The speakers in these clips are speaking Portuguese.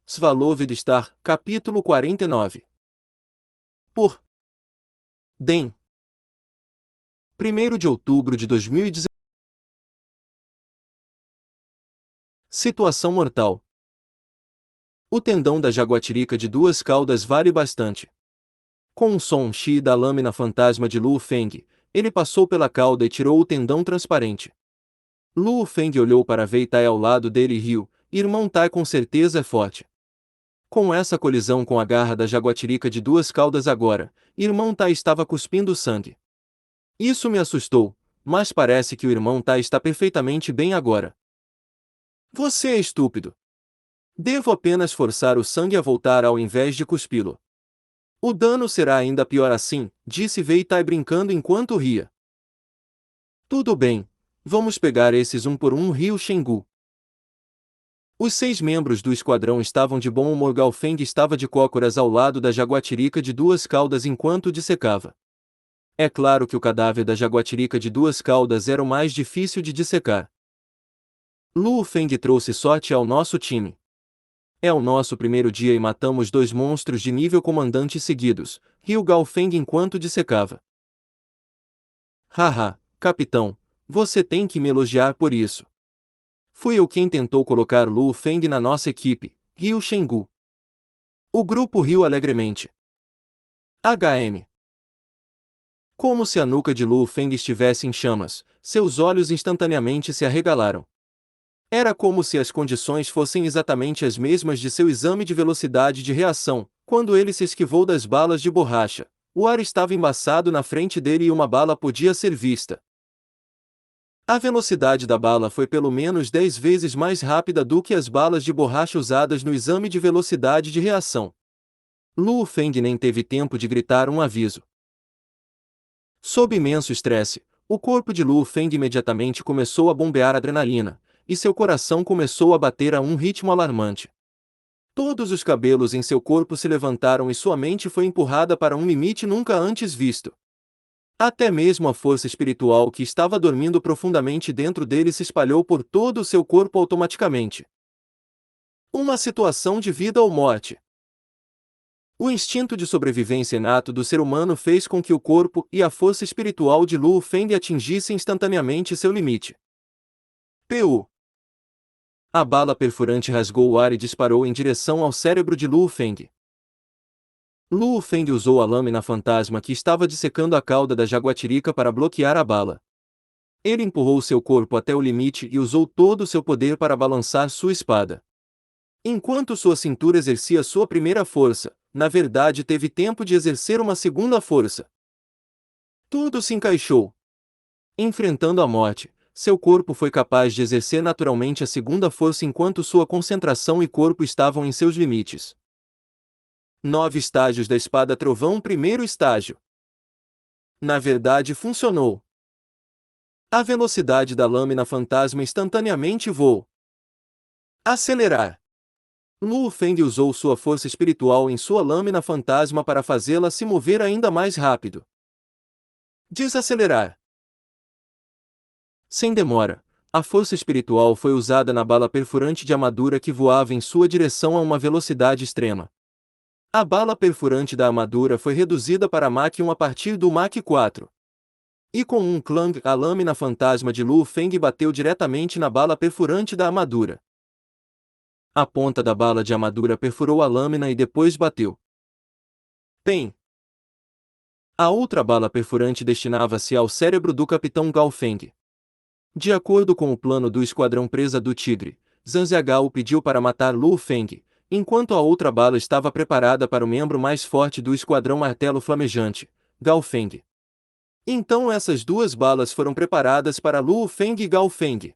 Svalbard, capítulo 49. Por Den. 1º de outubro de 2019. Situação mortal. O tendão da jaguatirica de duas caudas vale bastante. Com um som chi da lâmina fantasma de Lu Feng, ele passou pela cauda e tirou o tendão transparente. Lu Feng olhou para Wei Tai ao lado dele e riu. Irmão Tai com certeza é forte. Com essa colisão com a garra da jaguatirica de duas caudas agora, irmão Tai estava cuspindo sangue. Isso me assustou, mas parece que o irmão Tai está perfeitamente bem agora. Você é estúpido. Devo apenas forçar o sangue a voltar ao invés de cuspi-lo. O dano será ainda pior assim, disse Wei Tai brincando enquanto ria. Tudo bem, vamos pegar esses um por um, riu Shengu. Os 6 membros do esquadrão estavam de bom humor. Gao Feng estava de cócoras ao lado da jaguatirica de duas caudas enquanto dissecava. É claro que o cadáver da jaguatirica de duas caudas era o mais difícil de dissecar. Lu Feng trouxe sorte ao nosso time. É o nosso primeiro dia e matamos 2 monstros de nível comandante seguidos, riu Gao Feng enquanto dissecava. Haha, capitão, você tem que me elogiar por isso. Fui eu quem tentou colocar Lu Feng na nossa equipe, riu Shengu. O grupo riu alegremente. HM. Como se a nuca de Lu Feng estivesse em chamas, seus olhos instantaneamente se arregalaram. Era como se as condições fossem exatamente as mesmas de seu exame de velocidade de reação, quando ele se esquivou das balas de borracha. O ar estava embaçado na frente dele e uma bala podia ser vista. A velocidade da bala foi pelo menos 10 vezes mais rápida do que as balas de borracha usadas no exame de velocidade de reação. Lu Feng nem teve tempo de gritar um aviso. Sob imenso estresse, o corpo de Lu Feng imediatamente começou a bombear adrenalina, e seu coração começou a bater a um ritmo alarmante. Todos os cabelos em seu corpo se levantaram e sua mente foi empurrada para um limite nunca antes visto. Até mesmo a força espiritual que estava dormindo profundamente dentro dele se espalhou por todo o seu corpo automaticamente. Uma situação de vida ou morte. O instinto de sobrevivência inato do ser humano fez com que o corpo e a força espiritual de Lu Feng atingissem instantaneamente seu limite. Pu. A bala perfurante rasgou o ar e disparou em direção ao cérebro de Lu Feng. Lu Feng usou a lâmina fantasma que estava dissecando a cauda da jaguatirica para bloquear a bala. Ele empurrou seu corpo até o limite e usou todo o seu poder para balançar sua espada. Enquanto sua cintura exercia sua primeira força, na verdade teve tempo de exercer uma segunda força. Tudo se encaixou. Enfrentando a morte, seu corpo foi capaz de exercer naturalmente a segunda força enquanto sua concentração e corpo estavam em seus limites. 9 estágios da espada trovão. Primeiro estágio. Na verdade funcionou. A velocidade da lâmina fantasma instantaneamente voou. Acelerar. Lu Feng usou sua força espiritual em sua lâmina fantasma para fazê-la se mover ainda mais rápido. Desacelerar. Sem demora, a força espiritual foi usada na bala perfurante de armadura que voava em sua direção a uma velocidade extrema. A bala perfurante da armadura foi reduzida para Mach 1 a partir do Mach 4. E com um clang, a lâmina fantasma de Lu Feng bateu diretamente na bala perfurante da armadura. A ponta da bala de armadura perfurou a lâmina e depois bateu. Pem. A outra bala perfurante destinava-se ao cérebro do capitão Gao Feng. De acordo com o plano do esquadrão presa do Tigre, Zhang Ziagao pediu para matar Lu Feng, enquanto a outra bala estava preparada para o membro mais forte do esquadrão martelo flamejante, Gao Feng. Então essas 2 balas foram preparadas para Lu Feng e Gao Feng.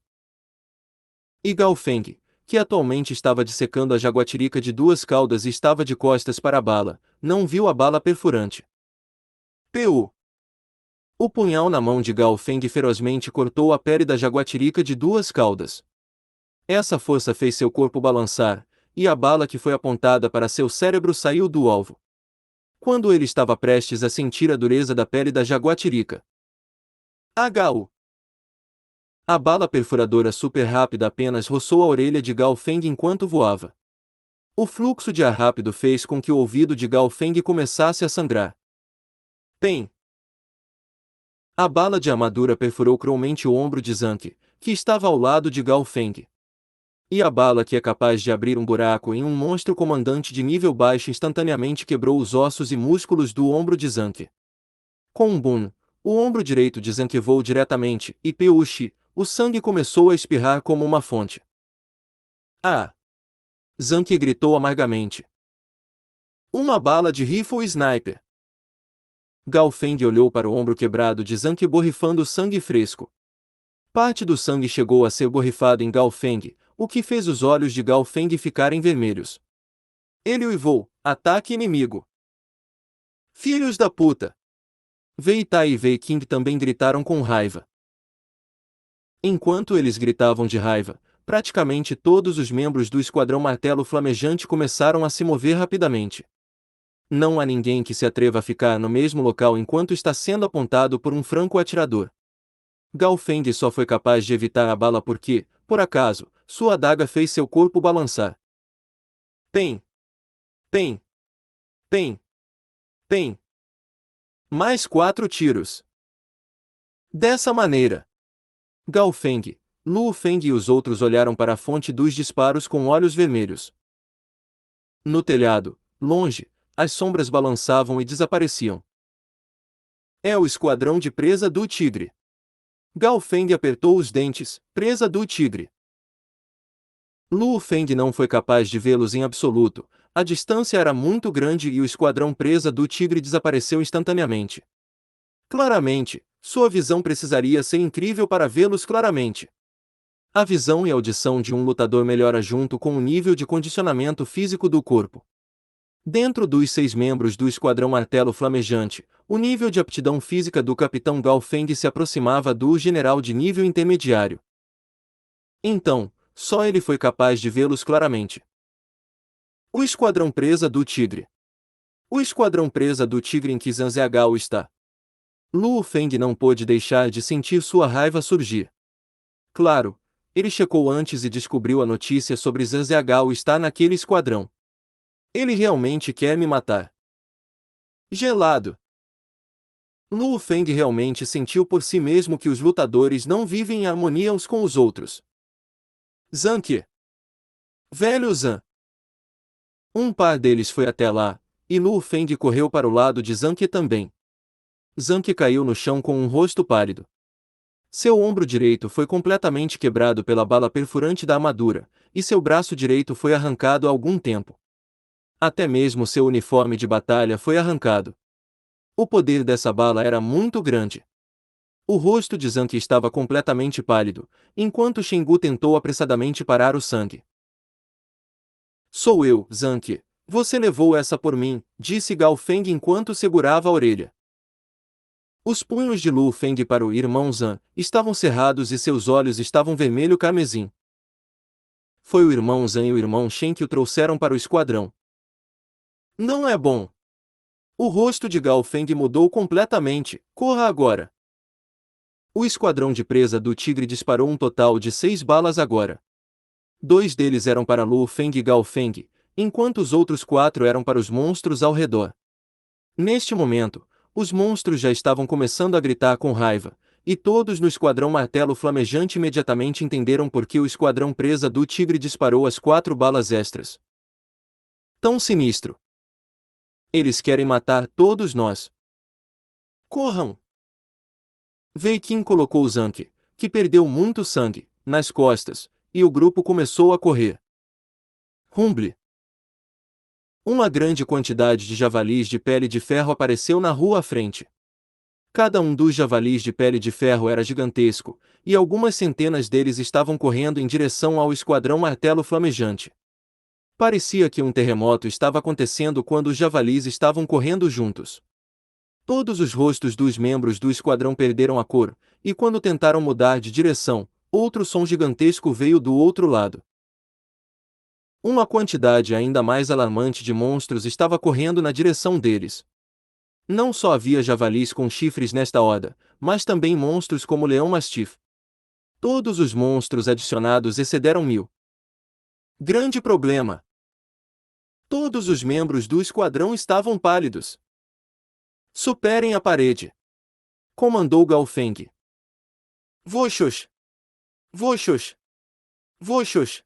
E Gao Feng, que atualmente estava dissecando a jaguatirica de 2 caudas e estava de costas para a bala, não viu a bala perfurante. Pu. O punhal na mão de Gao Feng ferozmente cortou a pele da jaguatirica de 2 caudas. Essa força fez seu corpo balançar, e a bala que foi apontada para seu cérebro saiu do alvo. Quando ele estava prestes a sentir a dureza da pele da jaguatirica. HU. A bala perfuradora super rápida apenas roçou a orelha de Gao Feng enquanto voava. O fluxo de ar rápido fez com que o ouvido de Gao Feng começasse a sangrar. Tem. A bala de armadura perfurou cruelmente o ombro de Zhang, que estava ao lado de Gao Feng. E a bala que é capaz de abrir um buraco em um monstro comandante de nível baixo instantaneamente quebrou os ossos e músculos do ombro de Zhang. Com um boom, o ombro direito de Zhang voou diretamente, e Peushi, o sangue começou a espirrar como uma fonte. Ah! Zhang gritou amargamente. Uma bala de rifle sniper. Gao Feng olhou para o ombro quebrado de Zhang borrifando sangue fresco. Parte do sangue chegou a ser borrifado em Gao Feng, o que fez os olhos de Gao Feng ficarem vermelhos. Ele uivou: ataque inimigo! Filhos da puta! Wei Tai e Wei Qing também gritaram com raiva. Enquanto eles gritavam de raiva, praticamente todos os membros do Esquadrão Martelo Flamejante começaram a se mover rapidamente. Não há ninguém que se atreva a ficar no mesmo local enquanto está sendo apontado por um franco-atirador. Gao Feng só foi capaz de evitar a bala porque, por acaso, sua adaga fez seu corpo balançar. Pem! Pem! Pem! Pem! Mais 4 tiros. Dessa maneira, Gao Feng, Lu Feng e os outros olharam para a fonte dos disparos com olhos vermelhos. No telhado, longe, as sombras balançavam e desapareciam. É o esquadrão de presa do tigre. Gao Feng apertou os dentes, presa do tigre. Lu Feng não foi capaz de vê-los em absoluto, a distância era muito grande e o esquadrão presa do tigre desapareceu instantaneamente. Claramente, sua visão precisaria ser incrível para vê-los claramente. A visão e audição de um lutador melhora junto com o nível de condicionamento físico do corpo. Dentro dos 6 membros do Esquadrão Martelo Flamejante, o nível de aptidão física do Capitão Gao Feng se aproximava do general de nível intermediário. Então, só ele foi capaz de vê-los claramente. O Esquadrão Presa do Tigre. O Esquadrão Presa do Tigre em que Zhang Ziagao está. Lu Feng não pôde deixar de sentir sua raiva surgir. Claro, ele checou antes e descobriu a notícia sobre Zhang Ziagao estar naquele esquadrão. Ele realmente quer me matar. Gelado. Lu Feng realmente sentiu por si mesmo que os lutadores não vivem em harmonia uns com os outros. Zhang. Velho Zhang. Um par deles foi até lá, e Lu Feng correu para o lado de Zhang também. Zhang caiu no chão com um rosto pálido. Seu ombro direito foi completamente quebrado pela bala perfurante da armadura, e seu braço direito foi arrancado há algum tempo. Até mesmo seu uniforme de batalha foi arrancado. O poder dessa bala era muito grande. O rosto de Zhang estava completamente pálido, enquanto Shengu tentou apressadamente parar o sangue. Sou eu, Zhang. Você levou essa por mim, disse Gao Feng enquanto segurava a orelha. Os punhos de Lu Feng para o irmão Zhang estavam cerrados e seus olhos estavam vermelho carmesim. Foi o irmão Zhang e o irmão Shen que o trouxeram para o esquadrão. Não é bom. O rosto de Gao Feng mudou completamente. Corra agora. O esquadrão de presa do tigre disparou um total de 6 balas agora. 2 deles eram para Lu Feng e Gao Feng, enquanto os outros 4 eram para os monstros ao redor. Neste momento, os monstros já estavam começando a gritar com raiva, e todos no esquadrão Martelo Flamejante imediatamente entenderam por que o esquadrão presa do tigre disparou as 4 balas extras. Tão sinistro. Eles querem matar todos nós. Corram! Wei Qing colocou Zhang, que perdeu muito sangue, nas costas, e o grupo começou a correr. Rumble! Uma grande quantidade de javalis de pele de ferro apareceu na rua à frente. Cada um dos javalis de pele de ferro era gigantesco, e algumas centenas deles estavam correndo em direção ao esquadrão Martelo Flamejante. Parecia que um terremoto estava acontecendo quando os javalis estavam correndo juntos. Todos os rostos dos membros do esquadrão perderam a cor, e quando tentaram mudar de direção, outro som gigantesco veio do outro lado. Uma quantidade ainda mais alarmante de monstros estava correndo na direção deles. Não só havia javalis com chifres nesta horda, mas também monstros como o leão mastif. Todos os monstros adicionados excederam 1000. Grande problema! Todos os membros do esquadrão estavam pálidos. Superem a parede! Comandou Gao Feng. Voxos! Voxos! Voxos!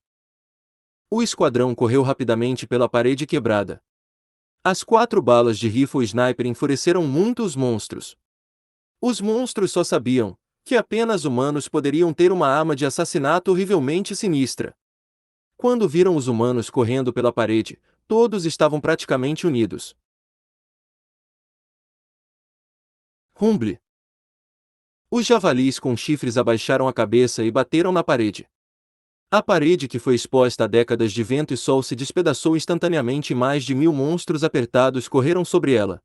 O esquadrão correu rapidamente pela parede quebrada. As 4 balas de rifle sniper enfureceram muito os monstros. Os monstros só sabiam que apenas humanos poderiam ter uma arma de assassinato horrivelmente sinistra. Quando viram os humanos correndo pela parede, todos estavam praticamente unidos. Rumble! Os javalis com chifres abaixaram a cabeça e bateram na parede. A parede que foi exposta a décadas de vento e sol se despedaçou instantaneamente e mais de 1000 monstros apertados correram sobre ela.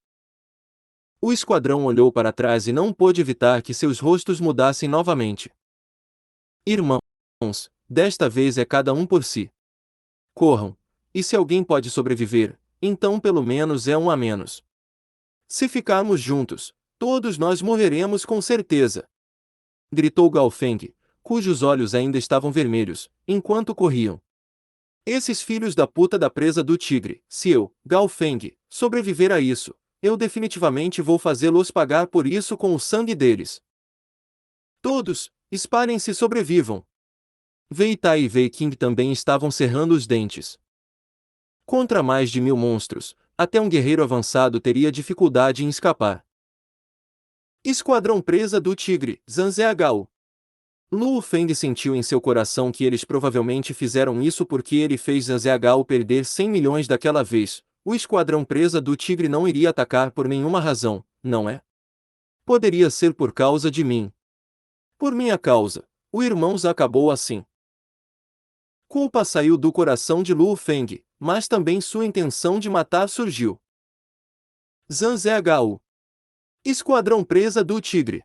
O esquadrão olhou para trás e não pôde evitar que seus rostos mudassem novamente. Irmãos, desta vez é cada um por si. Corram, e se alguém pode sobreviver, então pelo menos é um a menos. Se ficarmos juntos, todos nós morreremos com certeza. Gritou Gao Feng, cujos olhos ainda estavam vermelhos, enquanto corriam. Esses filhos da puta da presa do tigre, se eu, Gao Feng, sobreviver a isso, eu definitivamente vou fazê-los pagar por isso com o sangue deles. Todos, espalhem-se e sobrevivam. Wei Tai e Wei Qing também estavam cerrando os dentes. Contra mais de 1000 monstros, até um guerreiro avançado teria dificuldade em escapar. Esquadrão presa do tigre, Zanziagao. Luo Feng sentiu em seu coração que eles provavelmente fizeram isso porque ele fez Zanziagao perder 100 milhões daquela vez. O esquadrão presa do tigre não iria atacar por nenhuma razão, não é? Poderia ser por causa de mim. Por minha causa, o irmãos acabou assim. Culpa saiu do coração de Luo Feng, mas também sua intenção de matar surgiu. Zanziagao. Esquadrão presa do tigre.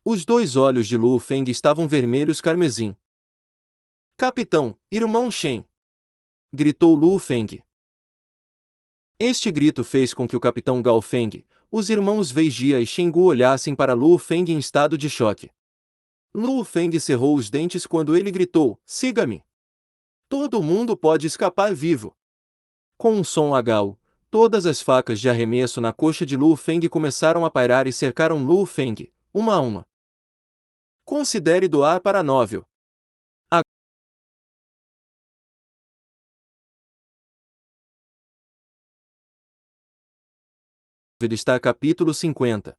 Os 2 olhos de Luo Feng estavam vermelhos carmesim. Capitão, irmão Shen! Gritou Luo Feng. Este grito fez com que o capitão Gao Feng, os irmãos Wei Jia e Shen Gu olhassem para Luo Feng em estado de choque. Luo Feng cerrou os dentes quando ele gritou, siga-me! Todo mundo pode escapar vivo. Com um som agal, todas as facas de arremesso na coxa de Luo Feng começaram a pairar e cercaram Luo Feng, uma a uma. Considere doar para Nóvel. Está capítulo 50.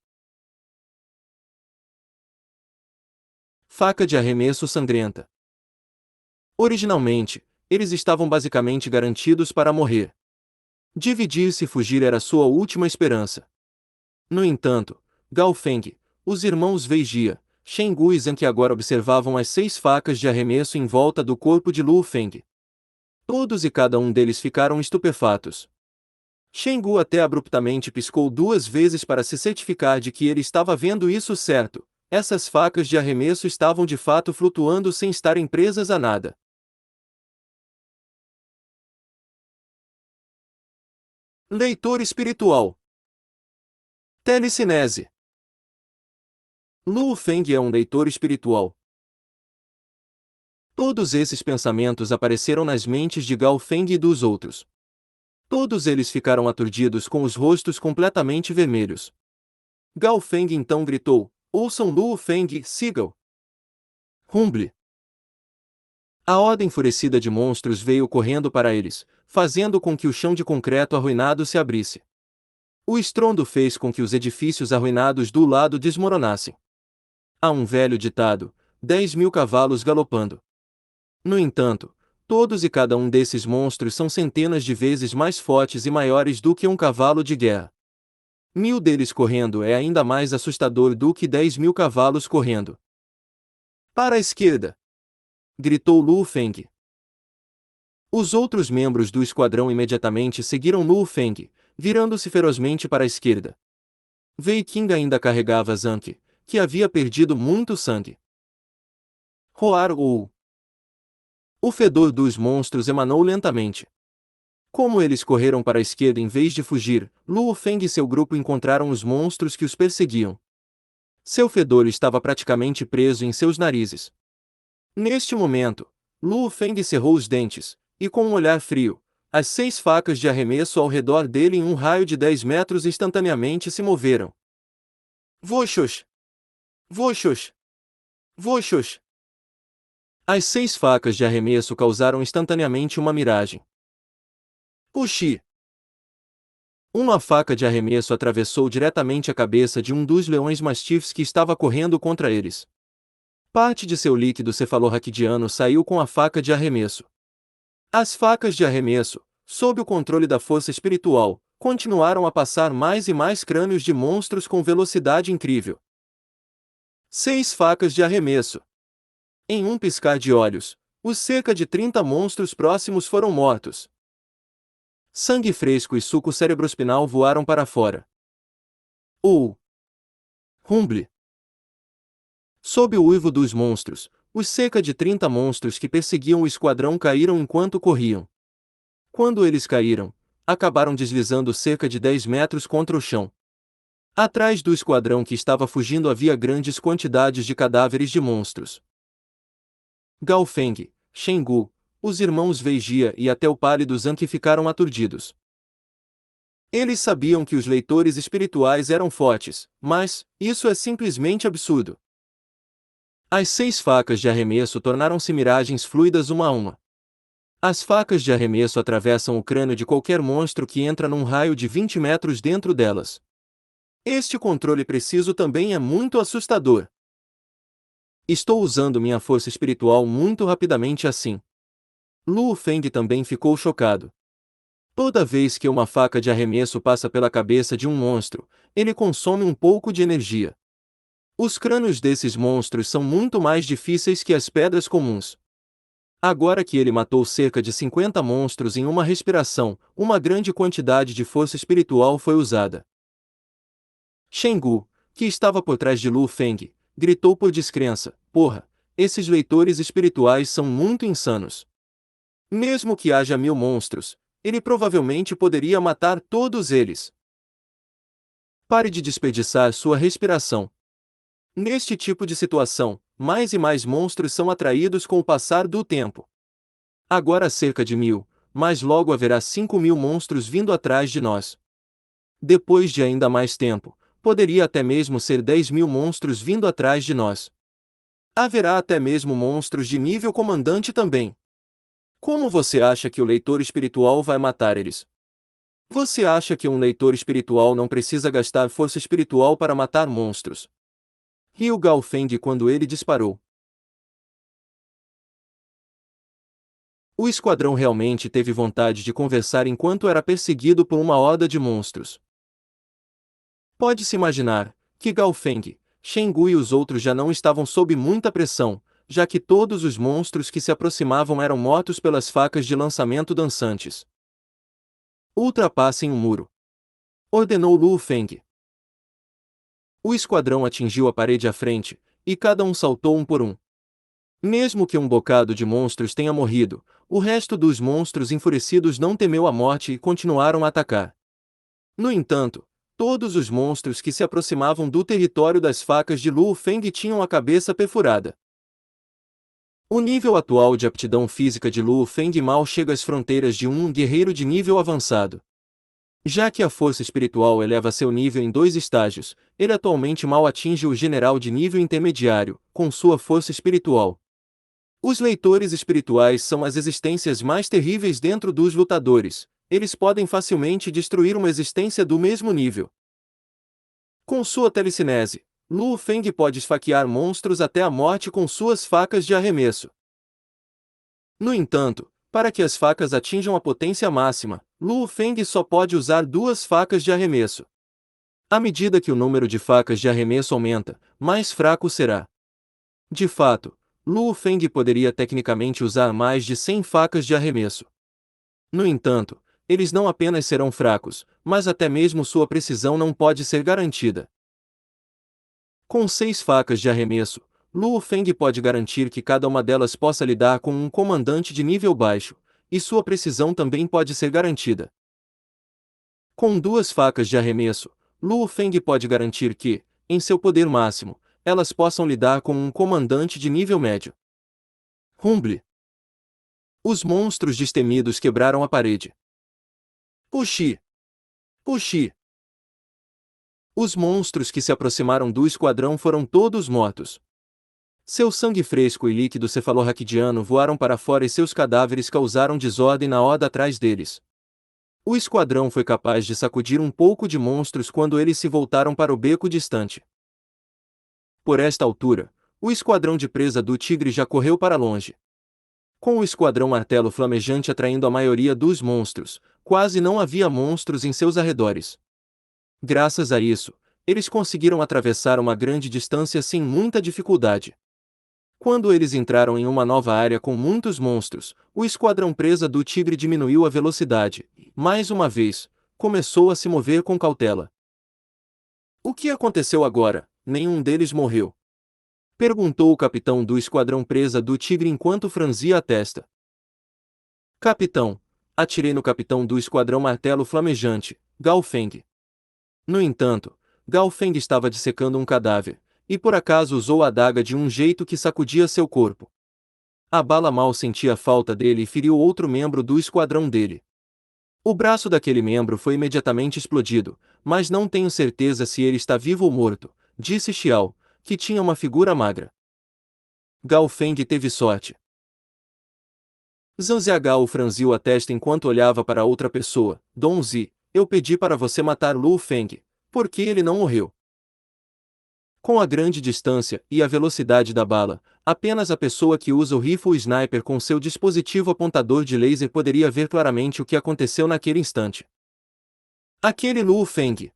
Faca de arremesso sangrenta. Originalmente, eles estavam basicamente garantidos para morrer. Dividir-se e fugir era sua última esperança. No entanto, Gao Feng, os irmãos Wei Jia, Shen Gu e Zhang que agora observavam as 6 facas de arremesso em volta do corpo de Luo Feng. Todos e cada um deles ficaram estupefatos. Shen Gu até abruptamente piscou 2 vezes para se certificar de que ele estava vendo isso certo. Essas facas de arremesso estavam de fato flutuando sem estarem presas a nada. Leitor espiritual. Telecinese. Luo Feng é um leitor espiritual. Todos esses pensamentos apareceram nas mentes de Gao Feng e dos outros. Todos eles ficaram aturdidos com os rostos completamente vermelhos. Gao Feng então gritou, ouçam Luo Feng, sigam! Rumble! A horda enfurecida de monstros veio correndo para eles, fazendo com que o chão de concreto arruinado se abrisse. O estrondo fez com que os edifícios arruinados do lado desmoronassem. Há um velho ditado, 10.000 cavalos galopando. No entanto, todos e cada um desses monstros são centenas de vezes mais fortes e maiores do que um cavalo de guerra. 1000 deles correndo é ainda mais assustador do que 10.000 cavalos correndo. Para a esquerda! Gritou Luo Feng. Os outros membros do esquadrão imediatamente seguiram Luo Feng, virando-se ferozmente para a esquerda. Wei Qing ainda carregava Zhang, que havia perdido muito sangue. Roar ou o fedor dos monstros emanou lentamente. Como eles correram para a esquerda em vez de fugir, Luo Feng e seu grupo encontraram os monstros que os perseguiam. Seu fedor estava praticamente preso em seus narizes. Neste momento, Luo Feng cerrou os dentes, e com um olhar frio, As 6 facas de arremesso ao redor dele em um raio de 10 metros instantaneamente se moveram. Voxos! Voxos! Voxos! As 6 facas de arremesso causaram instantaneamente uma miragem. Puxi! Uma faca de arremesso atravessou diretamente a cabeça de um dos leões mastifs que estava correndo contra eles. Parte de seu líquido cefalorraquidiano saiu com a faca de arremesso. As facas de arremesso, sob o controle da força espiritual, continuaram a passar mais e mais crânios de monstros com velocidade incrível. 6 facas de arremesso. Em um piscar de olhos, os cerca de 30 monstros próximos foram mortos. Sangue fresco e suco cerebrospinal voaram para fora. Rumble. Sob o uivo dos monstros, os cerca de 30 monstros que perseguiam o esquadrão caíram enquanto corriam. Quando eles caíram, acabaram deslizando cerca de 10 metros contra o chão. Atrás do esquadrão que estava fugindo havia grandes quantidades de cadáveres de monstros. Gao Feng, Shengu, os irmãos Weijia e até o pálido Zhang ficaram aturdidos. Eles sabiam que os leitores espirituais eram fortes, mas isso é simplesmente absurdo. As 6 facas de arremesso tornaram-se miragens fluidas uma a uma. As facas de arremesso atravessam o crânio de qualquer monstro que entra num raio de 20 metros dentro delas. Este controle preciso também é muito assustador. Estou usando minha força espiritual muito rapidamente assim. Luo Feng também ficou chocado. Toda vez que uma faca de arremesso passa pela cabeça de um monstro, ele consome um pouco de energia. Os crânios desses monstros são muito mais difíceis que as pedras comuns. Agora que ele matou cerca de 50 monstros em uma respiração, uma grande quantidade de força espiritual foi usada. Shengu, que estava por trás de Luo Feng, gritou por descrença: "Porra, esses leitores espirituais são muito insanos. Mesmo que haja 1000 monstros, ele provavelmente poderia matar todos eles. Pare de desperdiçar sua respiração." Neste tipo de situação, mais e mais monstros são atraídos com o passar do tempo. Agora cerca de 1000, mas logo haverá 5000 monstros vindo atrás de nós. Depois de ainda mais tempo, poderia até mesmo ser 10.000 monstros vindo atrás de nós. Haverá até mesmo monstros de nível comandante também. Como você acha que o leitor espiritual vai matar eles? Você acha que um leitor espiritual não precisa gastar força espiritual para matar monstros? Riu Gao Feng quando ele disparou. O esquadrão realmente teve vontade de conversar enquanto era perseguido por uma horda de monstros. Pode-se imaginar que Gao Feng, Shengu e os outros já não estavam sob muita pressão, já que todos os monstros que se aproximavam eram mortos pelas facas de lançamento dançantes. Ultrapassem o muro, ordenou Luo Feng. O esquadrão atingiu a parede à frente, e cada um saltou um por um. Mesmo que um bocado de monstros tenha morrido, o resto dos monstros enfurecidos não temeu a morte e continuaram a atacar. No entanto, todos os monstros que se aproximavam do território das facas de Luo Feng tinham a cabeça perfurada. O nível atual de aptidão física de Luo Feng mal chega às fronteiras de um guerreiro de nível avançado. Já que a força espiritual eleva seu nível em 2 estágios, ele atualmente mal atinge o general de nível intermediário, com sua força espiritual. Os leitores espirituais são as existências mais terríveis dentro dos lutadores. Eles podem facilmente destruir uma existência do mesmo nível. Com sua telecinese, Luo Feng pode esfaquear monstros até a morte com suas facas de arremesso. No entanto, para que as facas atinjam a potência máxima, Luo Feng só pode usar 2 facas de arremesso. À medida que o número de facas de arremesso aumenta, mais fraco será. De fato, Luo Feng poderia tecnicamente usar mais de 100 facas de arremesso. No entanto, eles não apenas serão fracos, mas até mesmo sua precisão não pode ser garantida. Com 6 facas de arremesso, Luo Feng pode garantir que cada uma delas possa lidar com um comandante de nível baixo, e sua precisão também pode ser garantida. Com 2 facas de arremesso, Luo Feng pode garantir que, em seu poder máximo, elas possam lidar com um comandante de nível médio. Rumble. Os monstros destemidos quebraram a parede. Puxi! Puxi! Os monstros que se aproximaram do esquadrão foram todos mortos. Seu sangue fresco e líquido cefalorraquidiano voaram para fora e seus cadáveres causaram desordem na horda atrás deles. O esquadrão foi capaz de sacudir um pouco de monstros quando eles se voltaram para o beco distante. Por esta altura, o esquadrão de presa do tigre já correu para longe. Com o esquadrão martelo flamejante atraindo a maioria dos monstros, quase não havia monstros em seus arredores. Graças a isso, eles conseguiram atravessar uma grande distância sem muita dificuldade. Quando eles entraram em uma nova área com muitos monstros, o esquadrão presa do tigre diminuiu a velocidade e, mais uma vez, começou a se mover com cautela. O que aconteceu agora? Nenhum deles morreu. Perguntou o capitão do esquadrão presa do tigre enquanto franzia a testa. Capitão, atirei no capitão do esquadrão martelo flamejante, Gao Feng. No entanto, Gao Feng estava dissecando um cadáver, e por acaso usou a adaga de um jeito que sacudia seu corpo. A bala mal sentia a falta dele e feriu outro membro do esquadrão dele. O braço daquele membro foi imediatamente explodido, mas não tenho certeza se ele está vivo ou morto, disse Xiao, que tinha uma figura magra. Gao Feng teve sorte. Zhang Ziagao franziu a testa enquanto olhava para outra pessoa. Dong Zi, eu pedi para você matar Lu Feng, porque ele não morreu. Com a grande distância e a velocidade da bala, apenas a pessoa que usa o rifle sniper com seu dispositivo apontador de laser poderia ver claramente o que aconteceu naquele instante. Aquele Lu Feng.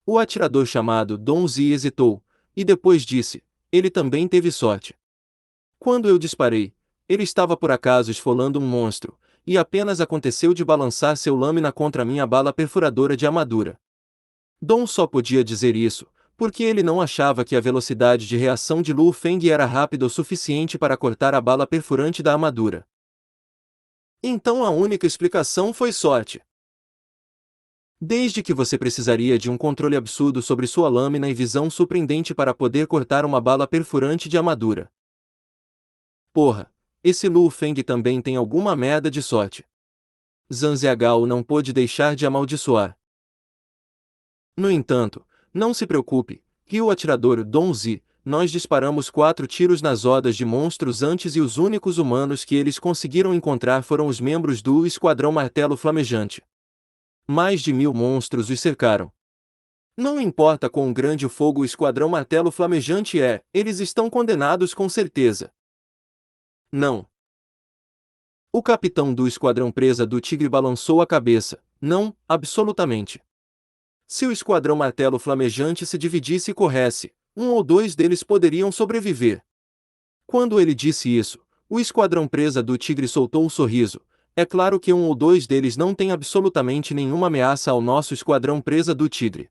O atirador chamado Dong Zi hesitou, e depois disse, ele também teve sorte. Quando eu disparei, ele estava por acaso esfolando um monstro, e apenas aconteceu de balançar seu lâmina contra minha bala perfuradora de armadura. Dong só podia dizer isso, porque ele não achava que a velocidade de reação de Lu Feng era rápida o suficiente para cortar a bala perfurante da armadura. Então a única explicação foi sorte. Desde que você precisaria de um controle absurdo sobre sua lâmina e visão surpreendente para poder cortar uma bala perfurante de armadura. Porra, esse Lu Feng também tem alguma merda de sorte. Zhang Ziagao não pôde deixar de amaldiçoar. No entanto, não se preocupe, riu o atirador Dong Zi, nós disparamos 4 tiros nas hordas de monstros antes e os únicos humanos que eles conseguiram encontrar foram os membros do Esquadrão Martelo Flamejante. Mais de 1000 monstros os cercaram. Não importa quão grande o fogo o Esquadrão Martelo Flamejante é, eles estão condenados com certeza. Não. O capitão do Esquadrão Presa do Tigre balançou a cabeça, não, absolutamente. Se o Esquadrão Martelo Flamejante se dividisse e corresse, um ou dois deles poderiam sobreviver. Quando ele disse isso, o Esquadrão Presa do Tigre soltou um sorriso. É claro que um ou dois deles não têm absolutamente nenhuma ameaça ao nosso Esquadrão Presa do Tigre.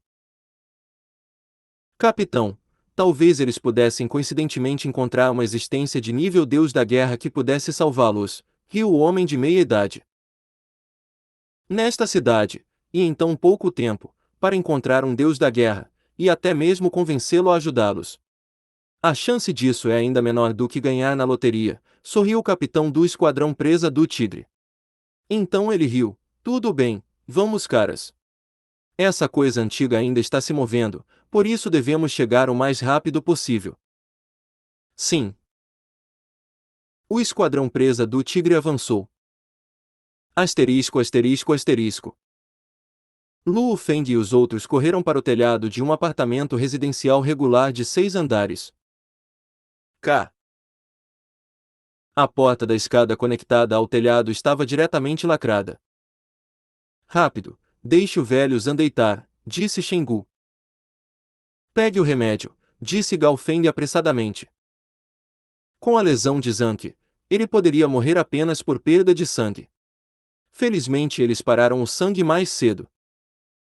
Capitão, talvez eles pudessem coincidentemente encontrar uma existência de nível Deus da Guerra que pudesse salvá-los, riu o homem de meia idade. Nesta cidade, e em tão pouco tempo, para encontrar um Deus da Guerra, e até mesmo convencê-lo a ajudá-los. A chance disso é ainda menor do que ganhar na loteria, sorriu o capitão do Esquadrão Presa do Tigre. Então ele riu, tudo bem, vamos caras. Essa coisa antiga ainda está se movendo, por isso devemos chegar o mais rápido possível. Sim. O Esquadrão Presa do Tigre avançou. Asterisco asterisco asterisco. Lu Feng e os outros correram para o telhado de um apartamento residencial regular de 6 andares. K. A porta da escada conectada ao telhado estava diretamente lacrada. Rápido, deixe o velho Zan deitar, disse Shengu. Pegue o remédio, disse Gao Feng apressadamente. Com a lesão de Zanke, ele poderia morrer apenas por perda de sangue. Felizmente eles pararam o sangue mais cedo.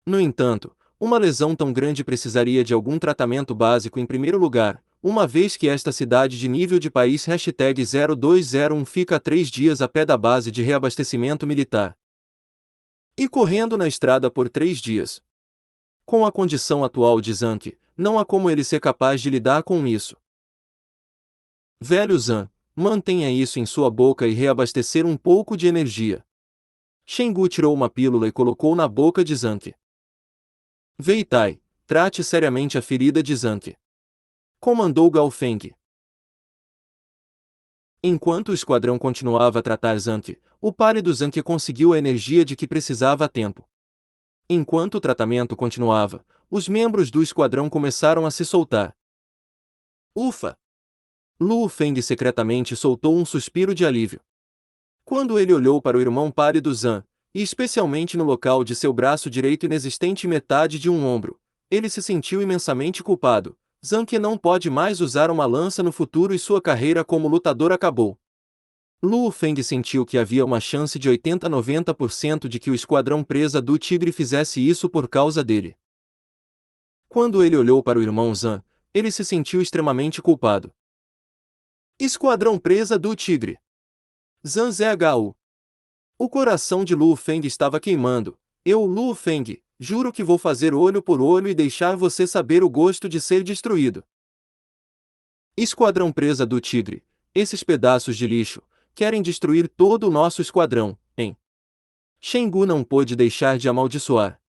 No entanto, uma lesão tão grande precisaria de algum tratamento básico em primeiro lugar, uma vez que esta cidade de nível de país #0201 fica a 3 dias a pé da base de reabastecimento militar. E correndo na estrada por 3 dias. Com a condição atual de Zanke, não há como ele ser capaz de lidar com isso. Velho Zan, mantenha isso em sua boca e reabastecer um pouco de energia. Shengu tirou uma pílula e colocou na boca de Zanke. Wei Tai, trate seriamente a ferida de Zanke. Comandou Gao Feng. Enquanto o esquadrão continuava a tratar Zanke, o pálido Zanke conseguiu a energia de que precisava a tempo. Enquanto o tratamento continuava, os membros do esquadrão começaram a se soltar. Ufa! Lu Feng secretamente soltou um suspiro de alívio. Quando ele olhou para o irmão pálido Zan, e especialmente no local de seu braço direito inexistente metade de um ombro, ele se sentiu imensamente culpado. Zanke não pode mais usar uma lança no futuro e sua carreira como lutador acabou. Lu Feng sentiu que havia uma chance de 80 a 90% de que o esquadrão presa do Tigre fizesse isso por causa dele. Quando ele olhou para o irmão Zan, ele se sentiu extremamente culpado. Esquadrão presa do Tigre. Zan Zhu. O coração de Lu Feng estava queimando. Eu, Lu Feng, juro que vou fazer olho por olho e deixar você saber o gosto de ser destruído. Esquadrão presa do Tigre. Esses pedaços de lixo querem destruir todo o nosso esquadrão, hein? Shengu não pôde deixar de amaldiçoar.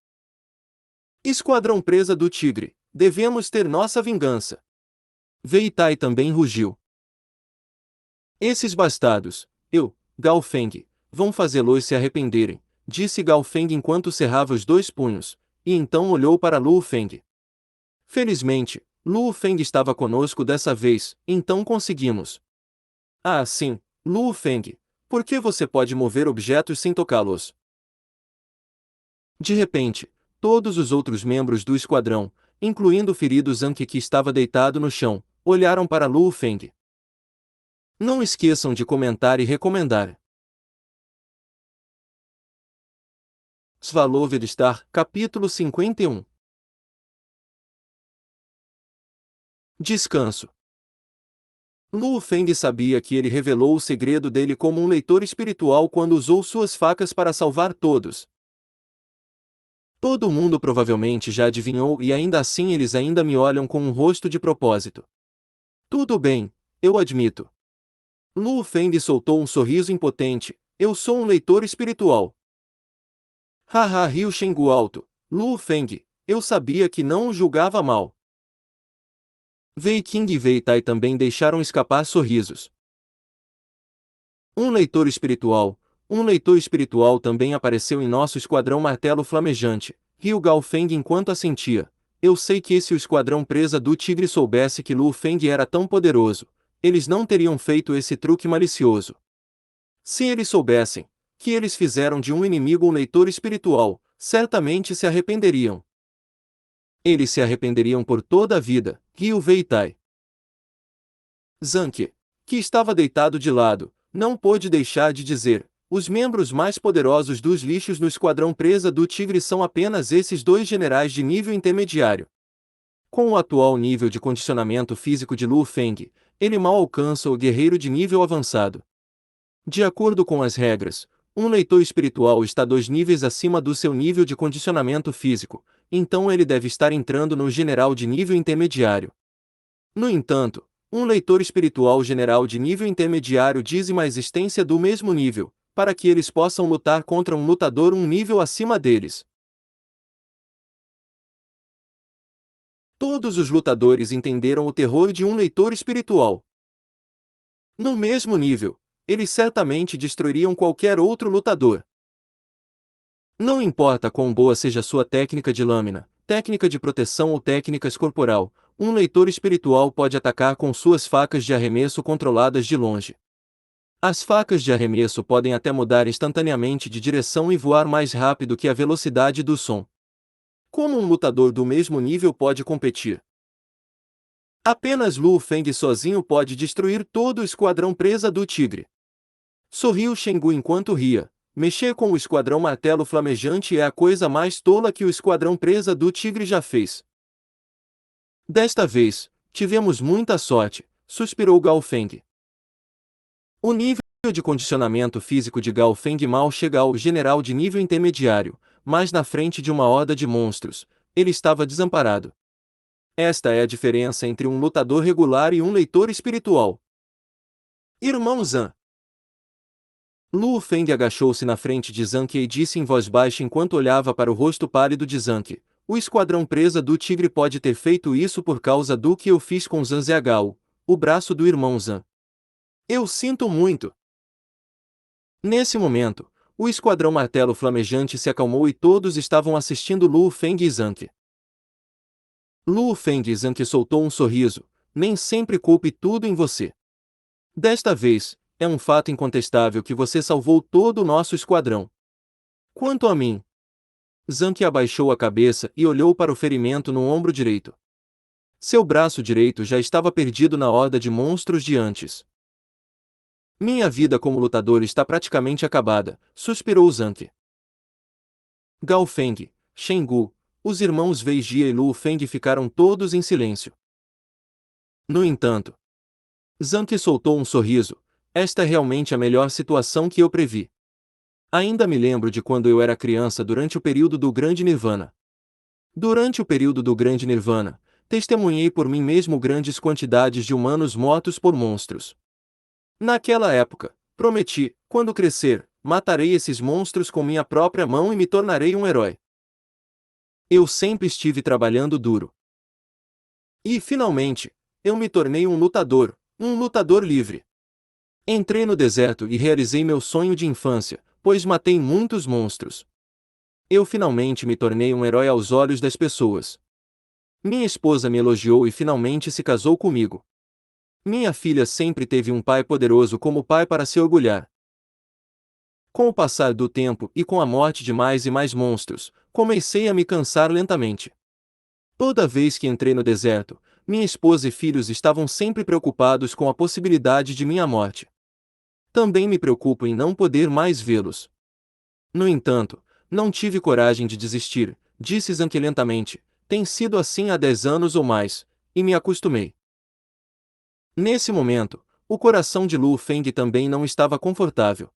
Esquadrão presa do Tigre. Devemos ter nossa vingança. Wei Tai também rugiu. Esses bastardos, Gao Feng, vão fazê-los se arrependerem, disse Gao Feng enquanto cerrava os dois punhos, e então olhou para Lu Feng. Felizmente, Lu Feng estava conosco dessa vez, então conseguimos. Ah, sim, Lu Feng, por que você pode mover objetos sem tocá-los? De repente, todos os outros membros do esquadrão, incluindo o ferido Zanke que estava deitado no chão, olharam para Lu Feng. Não esqueçam de comentar e recomendar. Svalovedstar, capítulo 51. Descanso. Lu Feng sabia que ele revelou o segredo dele como um leitor espiritual quando usou suas facas para salvar todos. Todo mundo provavelmente já adivinhou e ainda assim eles ainda me olham com um rosto de propósito. Tudo bem, eu admito. Lu Feng soltou um sorriso impotente. Eu sou um leitor espiritual. Haha, riu Shengu alto. Lu Feng, eu sabia que não o julgava mal. Wei Qing e Wei Tai também deixaram escapar sorrisos. Um leitor espiritual também apareceu em nosso esquadrão martelo flamejante, riu Gao Feng enquanto assentia. Eu sei que se o esquadrão presa do Tigre soubesse que Lu Feng era tão poderoso, eles não teriam feito esse truque malicioso. Se eles soubessem que eles fizeram de um inimigo um leitor espiritual, certamente se arrependeriam. Eles se arrependeriam por toda a vida, riu Wei Tai. Zanke, que estava deitado de lado, não pôde deixar de dizer: os membros mais poderosos dos lixos no esquadrão presa do Tigre são apenas esses dois generais de nível intermediário. Com o atual nível de condicionamento físico de Lu Feng, ele mal alcança o guerreiro de nível avançado. De acordo com as regras, um leitor espiritual está 2 níveis acima do seu nível de condicionamento físico, então ele deve estar entrando no general de nível intermediário. No entanto, um leitor espiritual general de nível intermediário dizima a existência do mesmo nível, para que eles possam lutar contra um lutador um nível acima deles. Todos os lutadores entenderam o terror de um leitor espiritual. No mesmo nível, eles certamente destruiriam qualquer outro lutador. Não importa quão boa seja sua técnica de lâmina, técnica de proteção ou técnicas corporal, um leitor espiritual pode atacar com suas facas de arremesso controladas de longe. As facas de arremesso podem até mudar instantaneamente de direção e voar mais rápido que a velocidade do som. Como um lutador do mesmo nível pode competir? Apenas Lu Feng sozinho pode destruir todo o esquadrão presa do Tigre. Sorriu Shengu enquanto ria. Mexer com o esquadrão martelo flamejante é a coisa mais tola que o esquadrão presa do Tigre já fez. Desta vez, tivemos muita sorte, suspirou Gao Feng. O nível de condicionamento físico de Gao Feng mal chega ao general de nível intermediário, mas na frente de uma horda de monstros, ele estava desamparado. Esta é a diferença entre um lutador regular e um leitor espiritual. Irmão Zan. Luo Feng agachou-se na frente de Zhang e disse em voz baixa enquanto olhava para o rosto pálido de Zhang: o esquadrão presa do tigre pode ter feito isso por causa do que eu fiz com Zhang Ziagao, o braço do irmão Zhang. Eu sinto muito. Nesse momento, o esquadrão martelo flamejante se acalmou e todos estavam assistindo Luo Feng e Zhang. Luo Feng e Zhang soltou um sorriso. Nem sempre culpe tudo em você. Desta vez, é um fato incontestável que você salvou todo o nosso esquadrão. Quanto a mim... Zhang abaixou a cabeça e olhou para o ferimento no ombro direito. Seu braço direito já estava perdido na horda de monstros de antes. Minha vida como lutador está praticamente acabada, suspirou Zhang. Gao Feng, Shen Gu, os irmãos Wei Jia e Luo Feng ficaram todos em silêncio. No entanto, Zhang soltou um sorriso. Esta é realmente a melhor situação que eu previ. Ainda me lembro de quando eu era criança durante o período do Grande Nirvana. Durante o período do Grande Nirvana, testemunhei por mim mesmo grandes quantidades de humanos mortos por monstros. Naquela época, prometi, quando crescer, matarei esses monstros com minha própria mão e me tornarei um herói. Eu sempre estive trabalhando duro. E, finalmente, eu me tornei um lutador livre. Entrei no deserto e realizei meu sonho de infância, pois matei muitos monstros. Eu finalmente me tornei um herói aos olhos das pessoas. Minha esposa me elogiou e finalmente se casou comigo. Minha filha sempre teve um pai poderoso como pai para se orgulhar. Com o passar do tempo e com a morte de mais e mais monstros, comecei a me cansar lentamente. Toda vez que entrei no deserto, minha esposa e filhos estavam sempre preocupados com a possibilidade de minha morte. Também me preocupo em não poder mais vê-los. No entanto, não tive coragem de desistir, disse Zhang lentamente. Tem sido assim há 10 anos ou mais, e me acostumei. Nesse momento, o coração de Luo Feng também não estava confortável.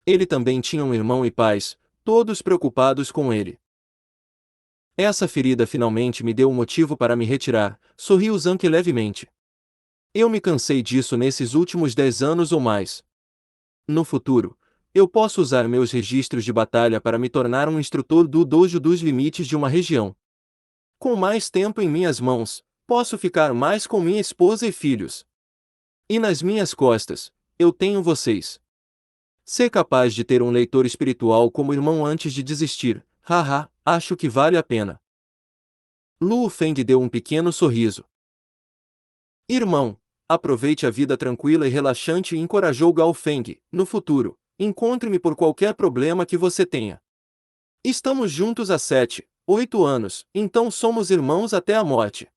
Ele também tinha um irmão e pais, todos preocupados com ele. Essa ferida finalmente me deu um motivo para me retirar, sorriu Zhang levemente. Eu me cansei disso nesses últimos 10 anos ou mais. No futuro, eu posso usar meus registros de batalha para me tornar um instrutor do dojo dos limites de uma região. Com mais tempo em minhas mãos, posso ficar mais com minha esposa e filhos. E nas minhas costas, eu tenho vocês. Ser capaz de ter um leitor espiritual como irmão antes de desistir, haha, acho que vale a pena. Luo Feng deu um pequeno sorriso. Irmão, aproveite a vida tranquila e relaxante e encorajou Gao Feng. No futuro, encontre-me por qualquer problema que você tenha. Estamos juntos há 7, 8 anos, então somos irmãos até a morte.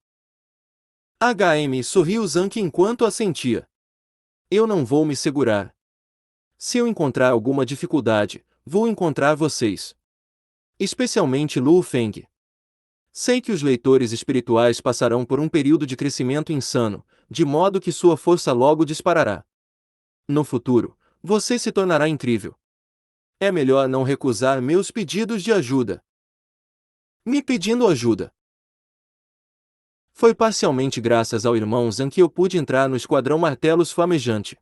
Sorriu Zhang enquanto assentia. Eu não vou me segurar. Se eu encontrar alguma dificuldade, vou encontrar vocês. Especialmente Luo Feng. Sei que os leitores espirituais passarão por um período de crescimento insano, de modo que sua força logo disparará. No futuro, você se tornará incrível. É melhor não recusar meus pedidos de ajuda. Me pedindo ajuda. Foi parcialmente graças ao irmão Zhang que eu pude entrar no esquadrão Martelos Flamejante.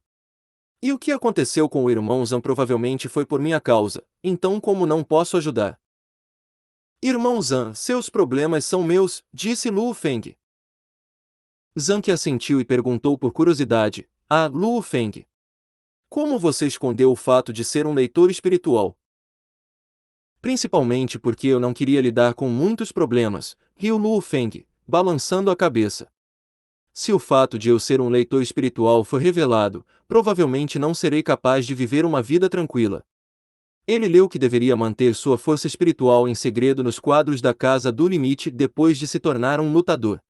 E o que aconteceu com o irmão Zhang provavelmente foi por minha causa, então como não posso ajudar? Irmão Zhang, seus problemas são meus, disse Luo Feng. Zhang assentiu e perguntou por curiosidade, Luo Feng. Como você escondeu o fato de ser um leitor espiritual? Principalmente porque eu não queria lidar com muitos problemas, riu Luo Feng, balançando a cabeça. Se o fato de eu ser um leitor espiritual for revelado, provavelmente não serei capaz de viver uma vida tranquila. Ele leu que deveria manter sua força espiritual em segredo nos quadros da Casa do Limite depois de se tornar um lutador.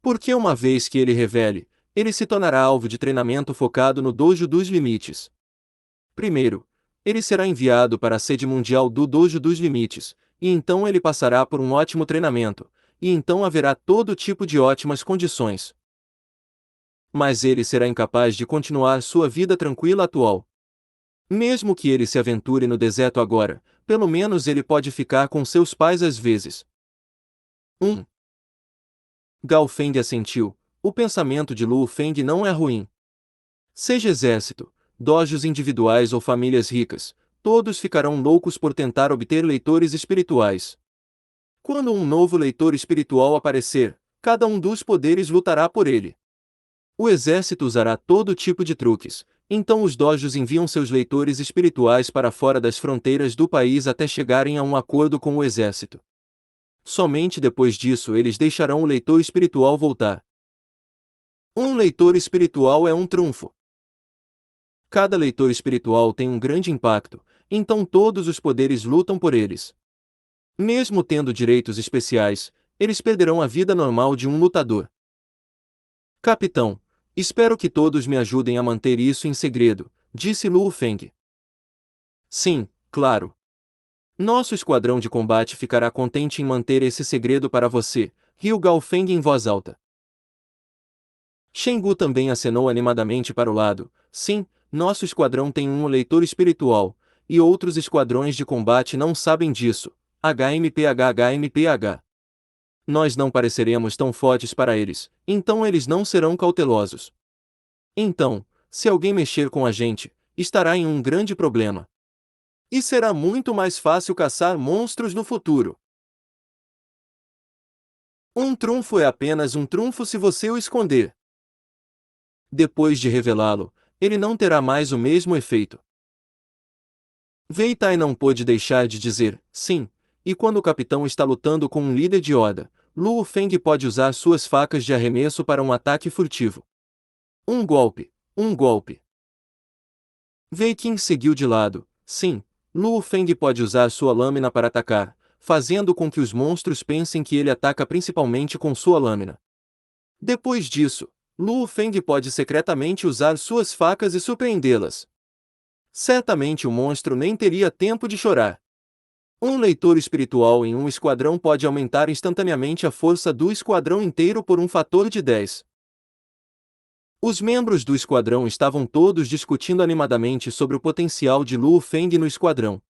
Porque uma vez que ele revele, ele se tornará alvo de treinamento focado no Dojo dos Limites. Primeiro, ele será enviado para a sede mundial do Dojo dos Limites, e então ele passará por um ótimo treinamento, e então haverá todo tipo de ótimas condições. Mas ele será incapaz de continuar sua vida tranquila atual. Mesmo que ele se aventure no deserto agora, pelo menos ele pode ficar com seus pais às vezes. Gao Feng assentiu. o pensamento de Lu Feng não é ruim. Seja exército, dojos individuais ou famílias ricas, todos ficarão loucos por tentar obter leitores espirituais. Quando um novo leitor espiritual aparecer, cada um dos poderes lutará por ele. O exército usará todo tipo de truques, então os dojos enviam seus leitores espirituais para fora das fronteiras do país até chegarem a um acordo com o exército. Somente depois disso eles deixarão o leitor espiritual voltar. Um leitor espiritual é um trunfo. Cada leitor espiritual tem um grande impacto, então todos os poderes lutam por eles. Mesmo tendo direitos especiais, eles perderão a vida normal de um lutador. Capitão, espero que todos me ajudem a manter isso em segredo, disse Lu Feng. Sim, claro. Nosso esquadrão de combate ficará contente em manter esse segredo para você, riu Gao Feng em voz alta. Shen Gu também acenou animadamente para o lado. Sim, nosso esquadrão tem um leitor espiritual, e outros esquadrões de combate não sabem disso. HMPH. Nós não pareceremos tão fortes para eles, então eles não serão cautelosos. Então, se alguém mexer com a gente, estará em um grande problema. E será muito mais fácil caçar monstros no futuro. Um trunfo é apenas um trunfo se você o esconder. Depois de revelá-lo, ele não terá mais o mesmo efeito. Wei Tai não pôde deixar de dizer, sim, e quando o capitão está lutando com um líder de horda, Lu Feng pode usar suas facas de arremesso para um ataque furtivo. Um golpe, um golpe. Wei Qing seguiu de lado, sim, Lu Feng pode usar sua lâmina para atacar, fazendo com que os monstros pensem que ele ataca principalmente com sua lâmina. Depois disso, Lu Feng pode secretamente usar suas facas e surpreendê-las. Certamente o monstro nem teria tempo de chorar. Um leitor espiritual em um esquadrão pode aumentar instantaneamente a força do esquadrão inteiro por um fator de 10. Os membros do esquadrão estavam todos discutindo animadamente sobre o potencial de Lu Feng no esquadrão.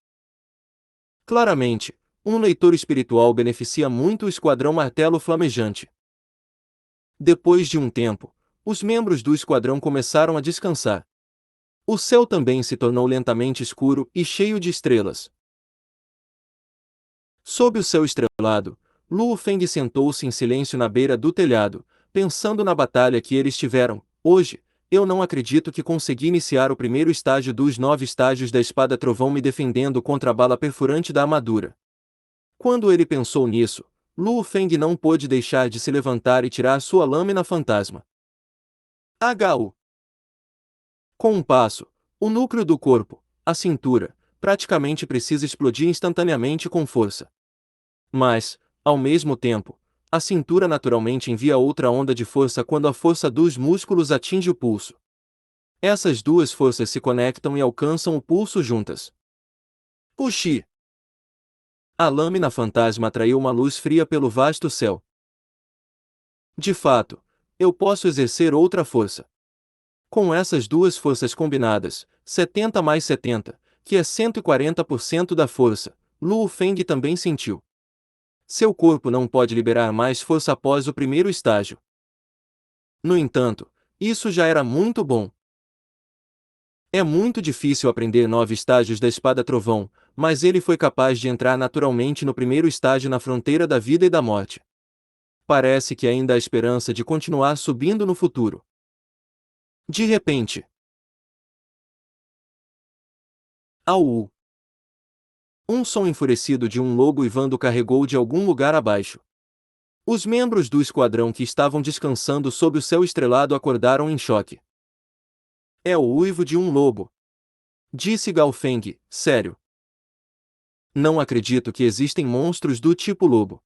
Claramente, um leitor espiritual beneficia muito o esquadrão Martelo Flamejante. Depois de um tempo, os membros do esquadrão começaram a descansar. O céu também se tornou lentamente escuro e cheio de estrelas. Sob o céu estrelado, Lu Feng sentou-se em silêncio na beira do telhado, pensando na batalha que eles tiveram. Hoje, eu não acredito que consegui iniciar o primeiro estágio dos 9 estágios da espada trovão me defendendo contra a bala perfurante da armadura. Quando ele pensou nisso, Lu Feng não pôde deixar de se levantar e tirar sua lâmina fantasma. HU. Com um passo, o núcleo do corpo, a cintura, praticamente precisa explodir instantaneamente com força. Mas, ao mesmo tempo, a cintura naturalmente envia outra onda de força quando a força dos músculos atinge o pulso. Essas duas forças se conectam e alcançam o pulso juntas. Puxi! A lâmina fantasma atraiu uma luz fria pelo vasto céu. De fato, eu posso exercer outra força. Com essas duas forças combinadas, 70 mais 70, que é 140% da força, Lu Feng também sentiu. Seu corpo não pode liberar mais força após o primeiro estágio. No entanto, isso já era muito bom. É muito difícil aprender 9 estágios da espada trovão, mas ele foi capaz de entrar naturalmente no primeiro estágio na fronteira da vida e da morte. Parece que ainda há esperança de continuar subindo no futuro. De repente. Au! Um som enfurecido de um lobo uivando carregou de algum lugar abaixo. Os membros do esquadrão que estavam descansando sob o céu estrelado acordaram em choque. É o uivo de um lobo. Disse Gao Feng, sério. Não acredito que existem monstros do tipo lobo.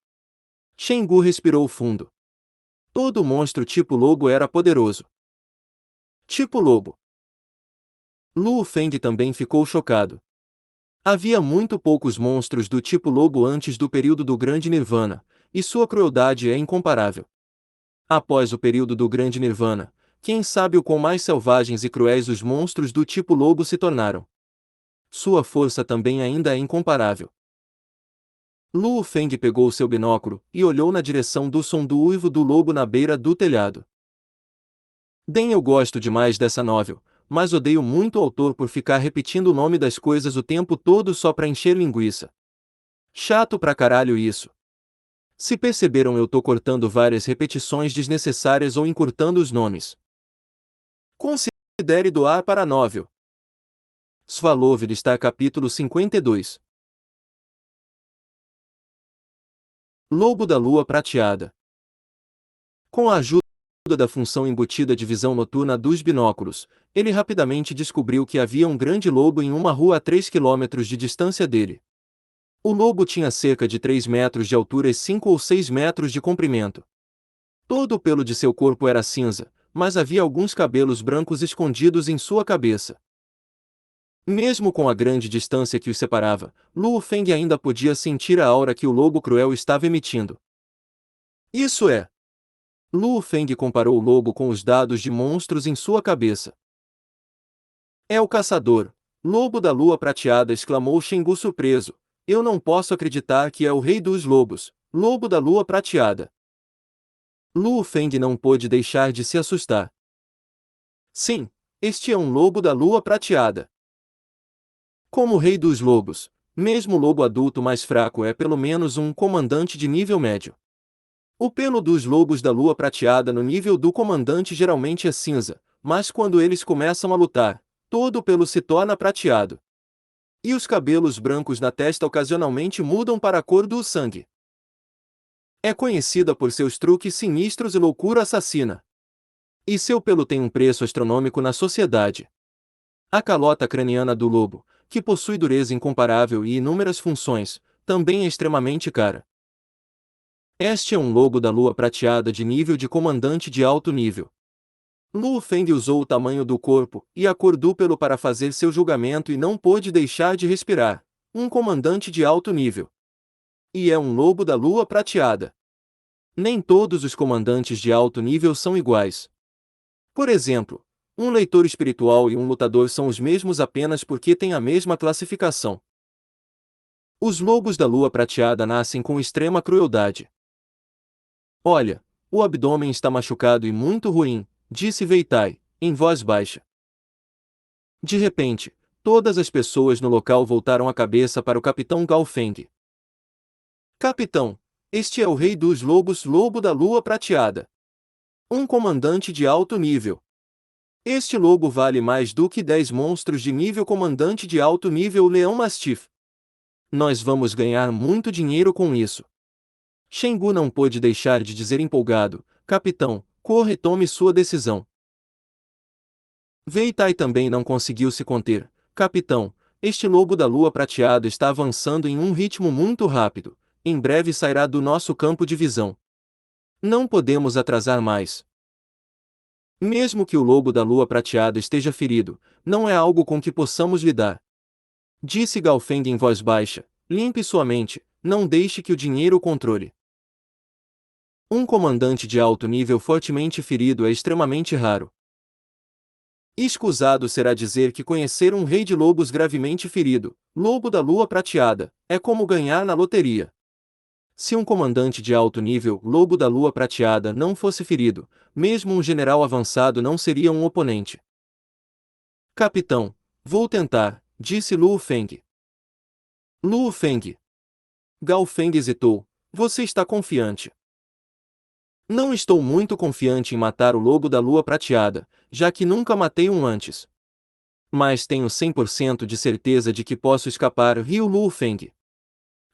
Shen Gu respirou fundo. Todo monstro tipo lobo era poderoso. Tipo lobo. Lu Feng também ficou chocado. Havia muito poucos monstros do tipo lobo antes do período do Grande Nirvana, e sua crueldade é incomparável. Após o período do Grande Nirvana, quem sabe o quão mais selvagens e cruéis os monstros do tipo lobo se tornaram. Sua força também ainda é incomparável. Lu Feng pegou seu binóculo e olhou na direção do som do uivo do lobo na beira do telhado. Eu gosto demais dessa novel, mas odeio muito o autor por ficar repetindo o nome das coisas o tempo todo só pra encher linguiça. Chato pra caralho isso. Se perceberam, eu tô cortando várias repetições desnecessárias ou encurtando os nomes. Considere doar para a novel. Svalovir está capítulo 52. Lobo da Lua Prateada. Com a ajuda da função embutida de visão noturna dos binóculos, ele rapidamente descobriu que havia um grande lobo em uma rua a 3 quilômetros de distância dele. O lobo tinha cerca de 3 metros de altura e 5 ou 6 metros de comprimento. Todo o pelo de seu corpo era cinza, mas havia alguns cabelos brancos escondidos em sua cabeça. Mesmo com a grande distância que os separava, Luo Feng ainda podia sentir a aura que o lobo cruel estava emitindo. Isso é. Luo Feng comparou o lobo com os dados de monstros em sua cabeça. É o caçador, lobo da lua prateada, exclamou Shengu surpreso. Eu não posso acreditar que é o rei dos lobos, lobo da lua prateada. Luo Feng não pôde deixar de se assustar. Sim, este é um lobo da lua prateada. Como rei dos lobos, mesmo o lobo adulto mais fraco é pelo menos um comandante de nível médio. O pelo dos lobos da lua prateada no nível do comandante geralmente é cinza, mas quando eles começam a lutar, todo o pelo se torna prateado. E os cabelos brancos na testa ocasionalmente mudam para a cor do sangue. É conhecida por seus truques sinistros e loucura assassina. E seu pelo tem um preço astronômico na sociedade. A calota craniana do lobo, que possui dureza incomparável e inúmeras funções, também é extremamente cara. Este é um lobo da lua prateada de nível de comandante de alto nível. Luo Feng usou o tamanho do corpo e a cor do pelo para fazer seu julgamento e não pôde deixar de respirar. Um comandante de alto nível. E é um lobo da lua prateada. Nem todos os comandantes de alto nível são iguais. Por exemplo, um leitor espiritual e um lutador são os mesmos apenas porque têm a mesma classificação. Os lobos da lua prateada nascem com extrema crueldade. Olha, o abdômen está machucado e muito ruim, disse Veitai, em voz baixa. De repente, todas as pessoas no local voltaram a cabeça para o capitão Gao Feng. Capitão, este é o rei dos lobos, lobo da lua prateada. Um comandante de alto nível. Este lobo vale mais do que 10 monstros de nível comandante de alto nível leão mastiff. Nós vamos ganhar muito dinheiro com isso. Shengu não pôde deixar de dizer empolgado, capitão, corra e tome sua decisão. Veitai também não conseguiu se conter. Capitão, este lobo da lua prateada está avançando em um ritmo muito rápido. Em breve sairá do nosso campo de visão. Não podemos atrasar mais. Mesmo que o lobo da lua prateada esteja ferido, não é algo com que possamos lidar. Disse Gao Feng em voz baixa, limpe sua mente, não deixe que o dinheiro o controle. Um comandante de alto nível fortemente ferido é extremamente raro. Escusado será dizer que conhecer um rei de lobos gravemente ferido, lobo da lua prateada, é como ganhar na loteria. Se um comandante de alto nível, lobo da lua prateada, não fosse ferido, mesmo um general avançado não seria um oponente. Capitão, vou tentar, disse Luo Feng. Luo Feng. Gao Feng hesitou. Você está confiante? Não estou muito confiante em matar o lobo da lua prateada, já que nunca matei um antes. Mas tenho 100% de certeza de que posso escapar, riu Luo Feng.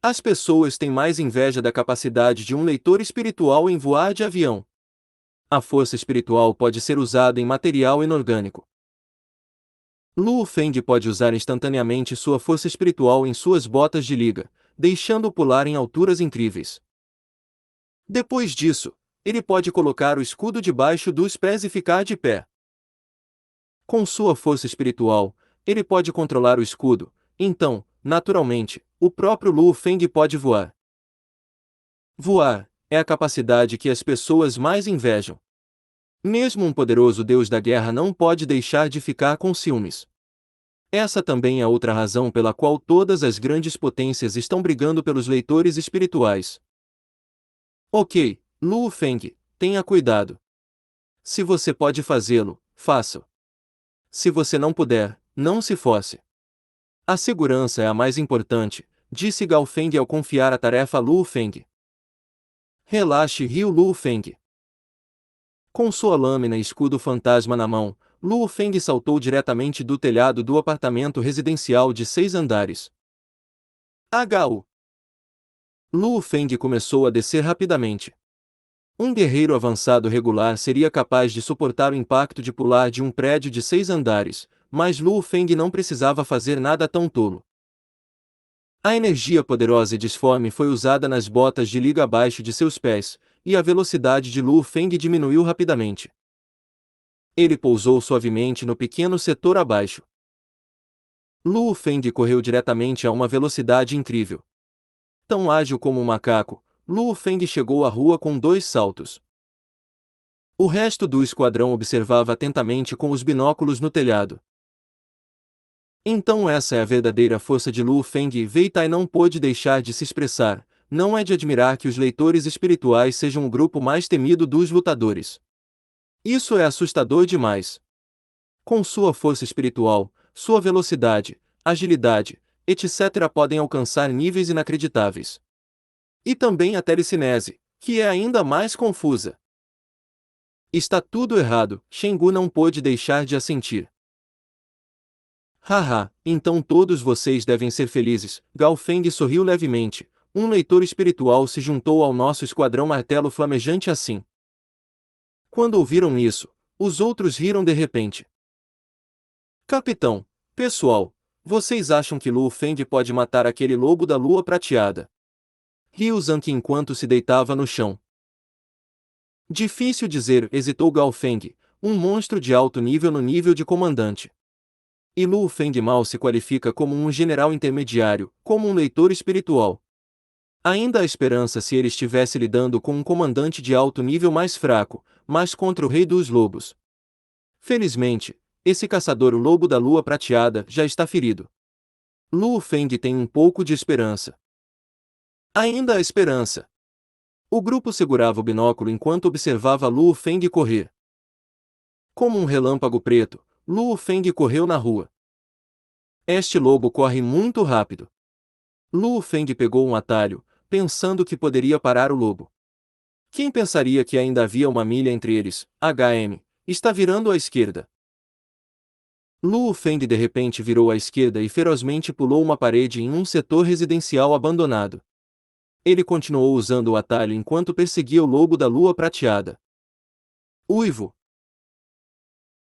As pessoas têm mais inveja da capacidade de um leitor espiritual em voar de avião. A força espiritual pode ser usada em material inorgânico. Luo Feng pode usar instantaneamente sua força espiritual em suas botas de liga, deixando-o pular em alturas incríveis. Depois disso, ele pode colocar o escudo debaixo dos pés e ficar de pé. Com sua força espiritual, ele pode controlar o escudo, então, naturalmente, o próprio Luo Feng pode voar. Voar é a capacidade que as pessoas mais invejam. Mesmo um poderoso deus da guerra não pode deixar de ficar com ciúmes. Essa também é outra razão pela qual todas as grandes potências estão brigando pelos leitores espirituais. Ok, Luo Feng, tenha cuidado. Se você pode fazê-lo, faça-o. Se você não puder, não se force. A segurança é a mais importante, disse Gao Feng ao confiar a tarefa a Luo Feng. Relaxe, riu Luo Feng. Com sua lâmina e escudo fantasma na mão, Luo Feng saltou diretamente do telhado do apartamento residencial de 6 andares. HU. Luo Feng começou a descer rapidamente. Um guerreiro avançado regular seria capaz de suportar o impacto de pular de um prédio de 6 andares, mas Luo Feng não precisava fazer nada tão tolo. A energia poderosa e disforme foi usada nas botas de liga abaixo de seus pés, e a velocidade de Luo Feng diminuiu rapidamente. Ele pousou suavemente no pequeno setor abaixo. Luo Feng correu diretamente a uma velocidade incrível. Tão ágil como um macaco, Luo Feng chegou à rua com 2 saltos. O resto do esquadrão observava atentamente com os binóculos no telhado. Então essa é a verdadeira força de Luo Feng e Wei Tai não pôde deixar de se expressar. Não é de admirar que os leitores espirituais sejam o grupo mais temido dos lutadores. Isso é assustador demais. Com sua força espiritual, sua velocidade, agilidade, etc. podem alcançar níveis inacreditáveis. E também a telecinese, que é ainda mais confusa. Está tudo errado, Shengu não pôde deixar de assentir. Haha, então todos vocês devem ser felizes. Gao Feng sorriu levemente. Um leitor espiritual se juntou ao nosso esquadrão martelo flamejante assim. Quando ouviram isso, os outros riram de repente. Capitão, pessoal, vocês acham que Luo Feng pode matar aquele lobo da lua prateada? Riu Zhang enquanto se deitava no chão. Difícil dizer, hesitou Gao Feng, um monstro de alto nível no nível de comandante. E Luo Feng mal se qualifica como um general intermediário, como um leitor espiritual. Ainda há esperança se ele estivesse lidando com um comandante de alto nível mais fraco, mas contra o rei dos lobos. Felizmente, esse caçador o lobo da lua prateada já está ferido. Luo Feng tem um pouco de esperança. Ainda há esperança. O grupo segurava o binóculo enquanto observava Luo Feng correr. Como um relâmpago preto, Luo Feng correu na rua. Este lobo corre muito rápido. Luo Feng pegou um atalho, pensando que poderia parar o lobo. Quem pensaria que ainda havia uma milha entre eles? Está virando à esquerda. Luo Feng de repente virou à esquerda e ferozmente pulou uma parede em um setor residencial abandonado. Ele continuou usando o atalho enquanto perseguia o lobo da lua prateada. Uivo!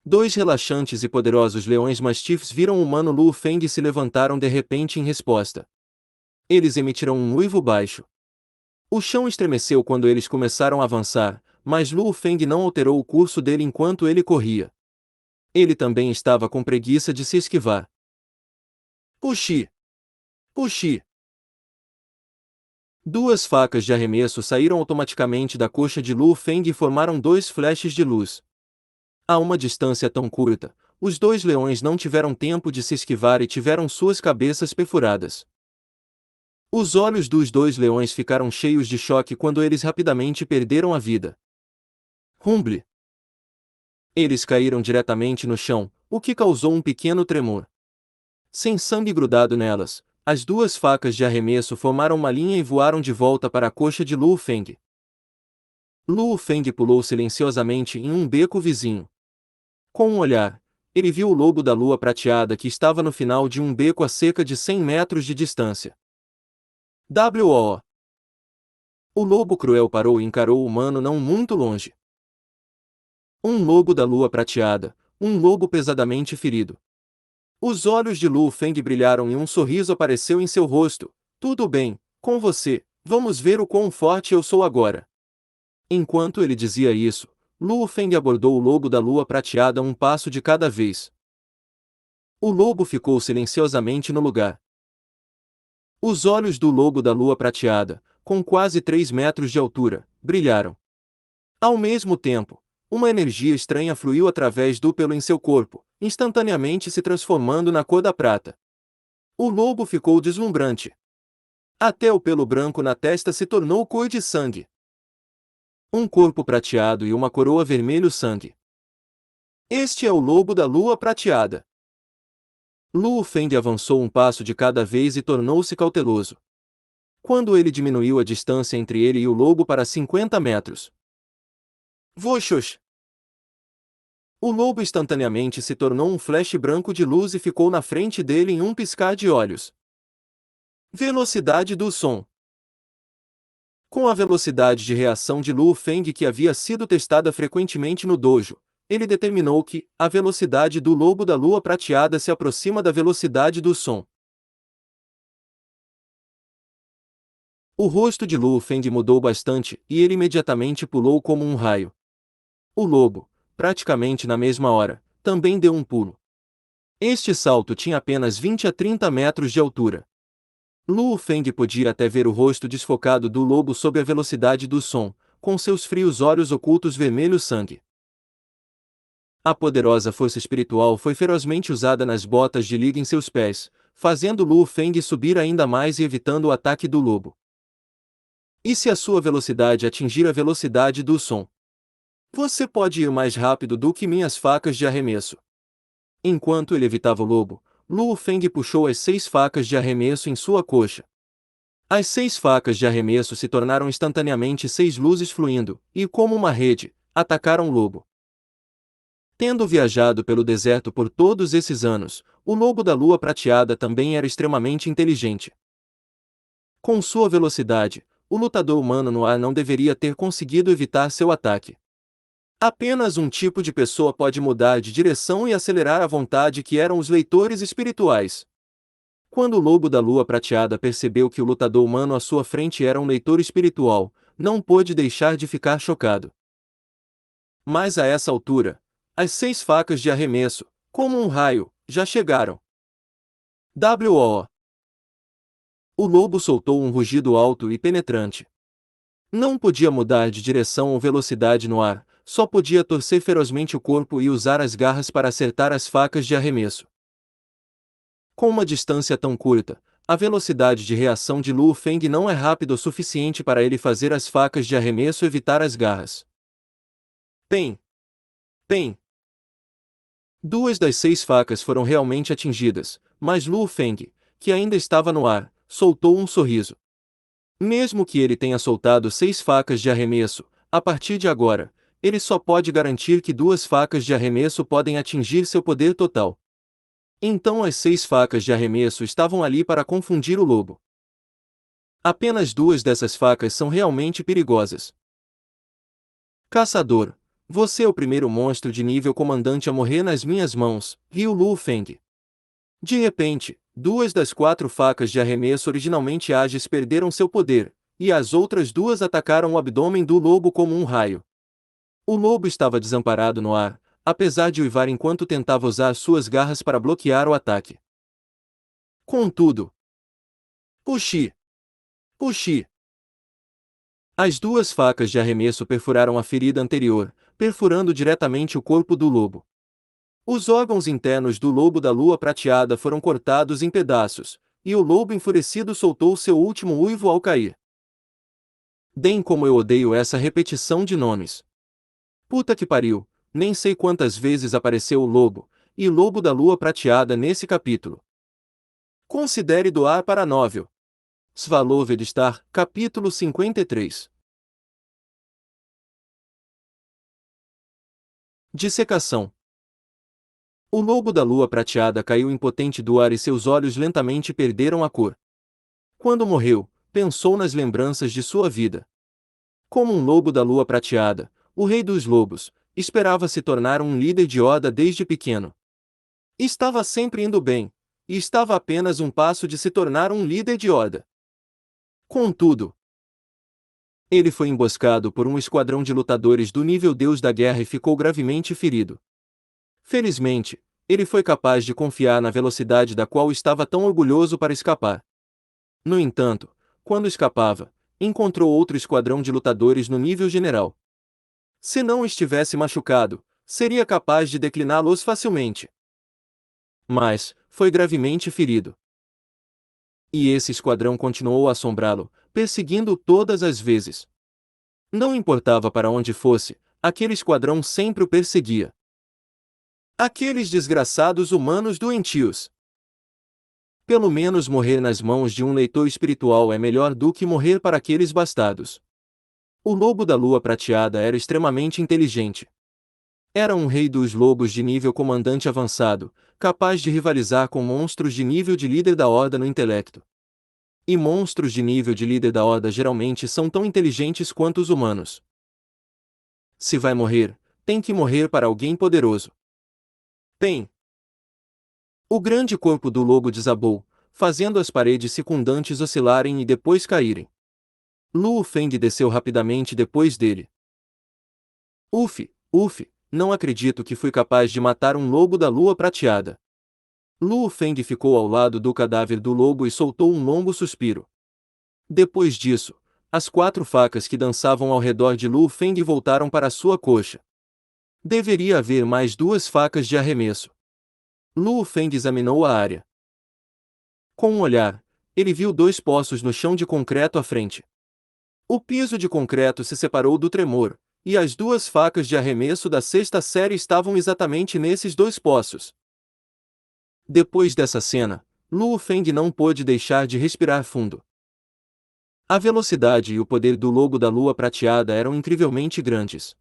2 relaxantes e poderosos leões mastifes viram o humano Luo Feng e se levantaram de repente em resposta. Eles emitiram um uivo baixo. O chão estremeceu quando eles começaram a avançar, mas Luo Feng não alterou o curso dele enquanto ele corria. Ele também estava com preguiça de se esquivar. Puxi! Puxi! 2 facas de arremesso saíram automaticamente da coxa de Luo Feng e formaram 2 flashes de luz. A uma distância tão curta, os 2 leões não tiveram tempo de se esquivar e tiveram suas cabeças perfuradas. Os olhos dos 2 leões ficaram cheios de choque quando eles rapidamente perderam a vida. Rumble! Eles caíram diretamente no chão, o que causou um pequeno tremor. Sem sangue grudado nelas, as 2 facas de arremesso formaram uma linha e voaram de volta para a coxa de Luo Feng. Luo Feng pulou silenciosamente em um beco vizinho. Com um olhar, ele viu o lobo da lua prateada que estava no final de um beco a cerca de 100 metros de distância. W.O. O lobo cruel parou e encarou o humano não muito longe. Um lobo da lua prateada, um lobo pesadamente ferido. Os olhos de Luo Feng brilharam e um sorriso apareceu em seu rosto. Tudo bem, com você, vamos ver o quão forte eu sou agora. Enquanto ele dizia isso, Luo Feng abordou o lobo da lua prateada um passo de cada vez. O lobo ficou silenciosamente no lugar. Os olhos do lobo da lua prateada, com quase 3 metros de altura, brilharam. Ao mesmo tempo, uma energia estranha fluiu através do pelo em seu corpo, instantaneamente se transformando na cor da prata. O lobo ficou deslumbrante. Até o pelo branco na testa se tornou cor de sangue. Um corpo prateado e uma coroa vermelho sangue. Este é o lobo da lua prateada. Luo Feng avançou um passo de cada vez e tornou-se cauteloso. Quando ele diminuiu a distância entre ele e o lobo para 50 metros. Voxox! O lobo instantaneamente se tornou um flash branco de luz e ficou na frente dele em um piscar de olhos. Velocidade do som. Com a velocidade de reação de Luo Feng que havia sido testada frequentemente no dojo, ele determinou que a velocidade do lobo da lua prateada se aproxima da velocidade do som. O rosto de Luo Feng mudou bastante e ele imediatamente pulou como um raio. O lobo, praticamente na mesma hora, também deu um pulo. Este salto tinha apenas 20 a 30 metros de altura. Luo Feng podia até ver o rosto desfocado do lobo sob a velocidade do som, com seus frios olhos ocultos vermelho sangue. A poderosa força espiritual foi ferozmente usada nas botas de liga em seus pés, fazendo Luo Feng subir ainda mais e evitando o ataque do lobo. E se a sua velocidade atingir a velocidade do som? Você pode ir mais rápido do que minhas facas de arremesso. Enquanto ele evitava o lobo, Luo Feng puxou as 6 facas de arremesso em sua coxa. As 6 facas de arremesso se tornaram instantaneamente 6 luzes fluindo, e como uma rede, atacaram o lobo. Tendo viajado pelo deserto por todos esses anos, o lobo da lua prateada também era extremamente inteligente. Com sua velocidade, o lutador humano no ar não deveria ter conseguido evitar seu ataque. Apenas um tipo de pessoa pode mudar de direção e acelerar à vontade, que eram os leitores espirituais. Quando o lobo da lua prateada percebeu que o lutador humano à sua frente era um leitor espiritual, não pôde deixar de ficar chocado. Mas a essa altura, as 6 facas de arremesso, como um raio, já chegaram. W.O. O lobo soltou um rugido alto e penetrante. Não podia mudar de direção ou velocidade no ar, só podia torcer ferozmente o corpo e usar as garras para acertar as facas de arremesso. Com uma distância tão curta, a velocidade de reação de Luo Feng não é rápida o suficiente para ele fazer as facas de arremesso evitar as garras. Pem! Pem! 2 das 6 facas foram realmente atingidas, mas Luo Feng, que ainda estava no ar, soltou um sorriso. Mesmo que ele tenha soltado 6 facas de arremesso, a partir de agora, ele só pode garantir que 2 facas de arremesso podem atingir seu poder total. Então as 6 facas de arremesso estavam ali para confundir o lobo. Apenas 2 dessas facas são realmente perigosas. Caçador, você é o primeiro monstro de nível comandante a morrer nas minhas mãos, riu Luo Feng. De repente, 2 das 4 facas de arremesso originalmente ágeis perderam seu poder, e as outras 2 atacaram o abdômen do lobo como um raio. O lobo estava desamparado no ar, apesar de uivar enquanto tentava usar suas garras para bloquear o ataque. Contudo, puxi! Puxi! As 2 facas de arremesso perfuraram a ferida anterior, perfurando diretamente o corpo do lobo. Os órgãos internos do lobo da lua prateada foram cortados em pedaços, e o lobo enfurecido soltou seu último uivo ao cair. Bem como eu odeio essa repetição de nomes. Puta que pariu, nem sei quantas vezes apareceu o lobo, e lobo da lua prateada nesse capítulo. Considere doar para a novel. Svaloved-Star, capítulo 53. Dissecação. O lobo da lua prateada caiu impotente do ar e seus olhos lentamente perderam a cor. Quando morreu, pensou nas lembranças de sua vida. Como um lobo da lua prateada, o rei dos lobos, esperava se tornar um líder de horda desde pequeno. Estava sempre indo bem, e estava apenas um passo de se tornar um líder de horda. Contudo, ele foi emboscado por um esquadrão de lutadores do nível Deus da Guerra e ficou gravemente ferido. Felizmente, ele foi capaz de confiar na velocidade da qual estava tão orgulhoso para escapar. No entanto, quando escapava, encontrou outro esquadrão de lutadores no nível general. Se não estivesse machucado, seria capaz de decliná-los facilmente. Mas, foi gravemente ferido. E esse esquadrão continuou a assombrá-lo, perseguindo-o todas as vezes. Não importava para onde fosse, aquele esquadrão sempre o perseguia. Aqueles desgraçados humanos doentios! Pelo menos morrer nas mãos de um leitor espiritual é melhor do que morrer para aqueles bastardos. O lobo da lua prateada era extremamente inteligente. Era um rei dos lobos de nível comandante avançado, capaz de rivalizar com monstros de nível de líder da horda no intelecto. E monstros de nível de líder da horda geralmente são tão inteligentes quanto os humanos. Se vai morrer, tem que morrer para alguém poderoso. Tem. O grande corpo do lobo desabou, fazendo as paredes circundantes oscilarem e depois caírem. Luo Feng desceu rapidamente depois dele. Uf, não acredito que fui capaz de matar um lobo da lua prateada. Luo Feng ficou ao lado do cadáver do lobo e soltou um longo suspiro. Depois disso, as 4 facas que dançavam ao redor de Luo Feng voltaram para sua coxa. Deveria haver mais 2 facas de arremesso. Luo Feng examinou a área. Com um olhar, ele viu 2 poços no chão de concreto à frente. O piso de concreto se separou do tremor, e as 2 facas de arremesso da 6ª série estavam exatamente nesses 2 poços. Depois dessa cena, Luo Feng não pôde deixar de respirar fundo. A velocidade e o poder do lobo da lua prateada eram incrivelmente grandes.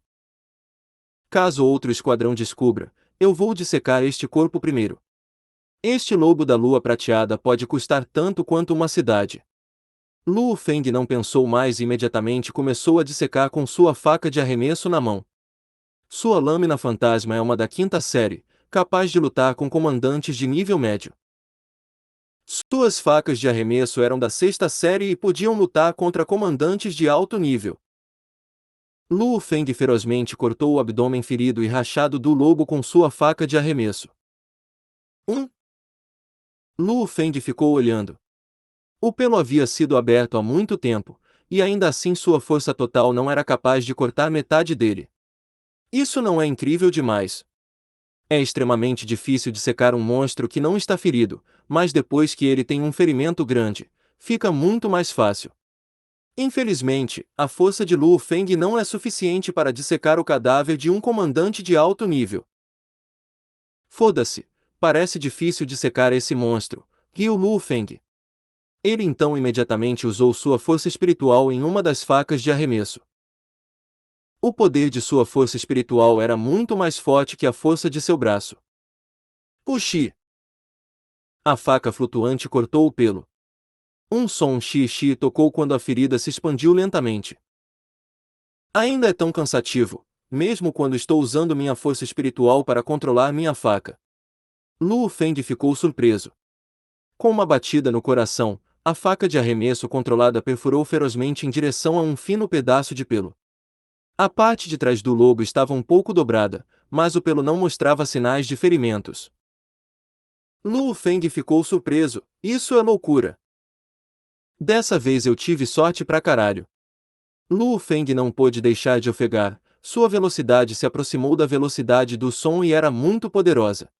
Caso outro esquadrão descubra, eu vou dissecar este corpo primeiro. Este lobo da lua prateada pode custar tanto quanto uma cidade. Luo Feng não pensou mais e imediatamente começou a dissecar com sua faca de arremesso na mão. Sua lâmina fantasma é uma da 5ª série, capaz de lutar com comandantes de nível médio. Suas facas de arremesso eram da 6ª série e podiam lutar contra comandantes de alto nível. Luo Feng ferozmente cortou o abdômen ferido e rachado do lobo com sua faca de arremesso. Luo Feng ficou olhando. O pelo havia sido aberto há muito tempo, e ainda assim sua força total não era capaz de cortar metade dele. Isso não é incrível demais? É extremamente difícil dissecar um monstro que não está ferido, mas depois que ele tem um ferimento grande, fica muito mais fácil. Infelizmente, a força de Luo Feng não é suficiente para dissecar o cadáver de um comandante de alto nível. Foda-se, parece difícil dissecar esse monstro, riu Luo Feng. Ele então imediatamente usou sua força espiritual em uma das facas de arremesso. O poder de sua força espiritual era muito mais forte que a força de seu braço. Puxi! A faca flutuante cortou o pelo. Um som xixi tocou quando a ferida se expandiu lentamente. Ainda é tão cansativo, mesmo quando estou usando minha força espiritual para controlar minha faca. Luo Feng ficou surpreso. Com uma batida no coração, a faca de arremesso controlada perfurou ferozmente em direção a um fino pedaço de pelo. A parte de trás do lobo estava um pouco dobrada, mas o pelo não mostrava sinais de ferimentos. Luo Feng ficou surpreso, isso é loucura. Dessa vez eu tive sorte pra caralho. Luo Feng não pôde deixar de ofegar, sua velocidade se aproximou da velocidade do som e era muito poderosa.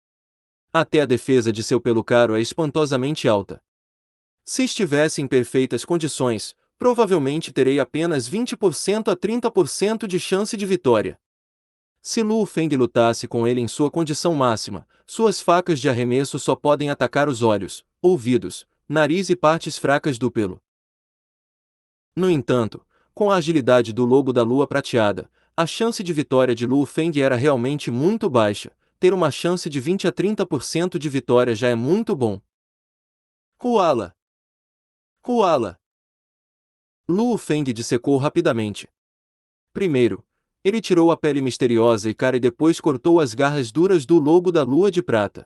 Até a defesa de seu pelo caro é espantosamente alta. Se estivesse em perfeitas condições, provavelmente terei apenas 20% a 30% de chance de vitória. Se Luo Feng lutasse com ele em sua condição máxima, suas facas de arremesso só podem atacar os olhos, ouvidos, nariz e partes fracas do pelo. No entanto, com a agilidade do lobo da lua prateada, a chance de vitória de Luo Feng era realmente muito baixa. Ter uma chance de 20 a 30% de vitória já é muito bom. Koala! Koala! Luo Feng dissecou rapidamente. Primeiro, ele tirou a pele misteriosa e cara e depois cortou as garras duras do lobo da lua de prata.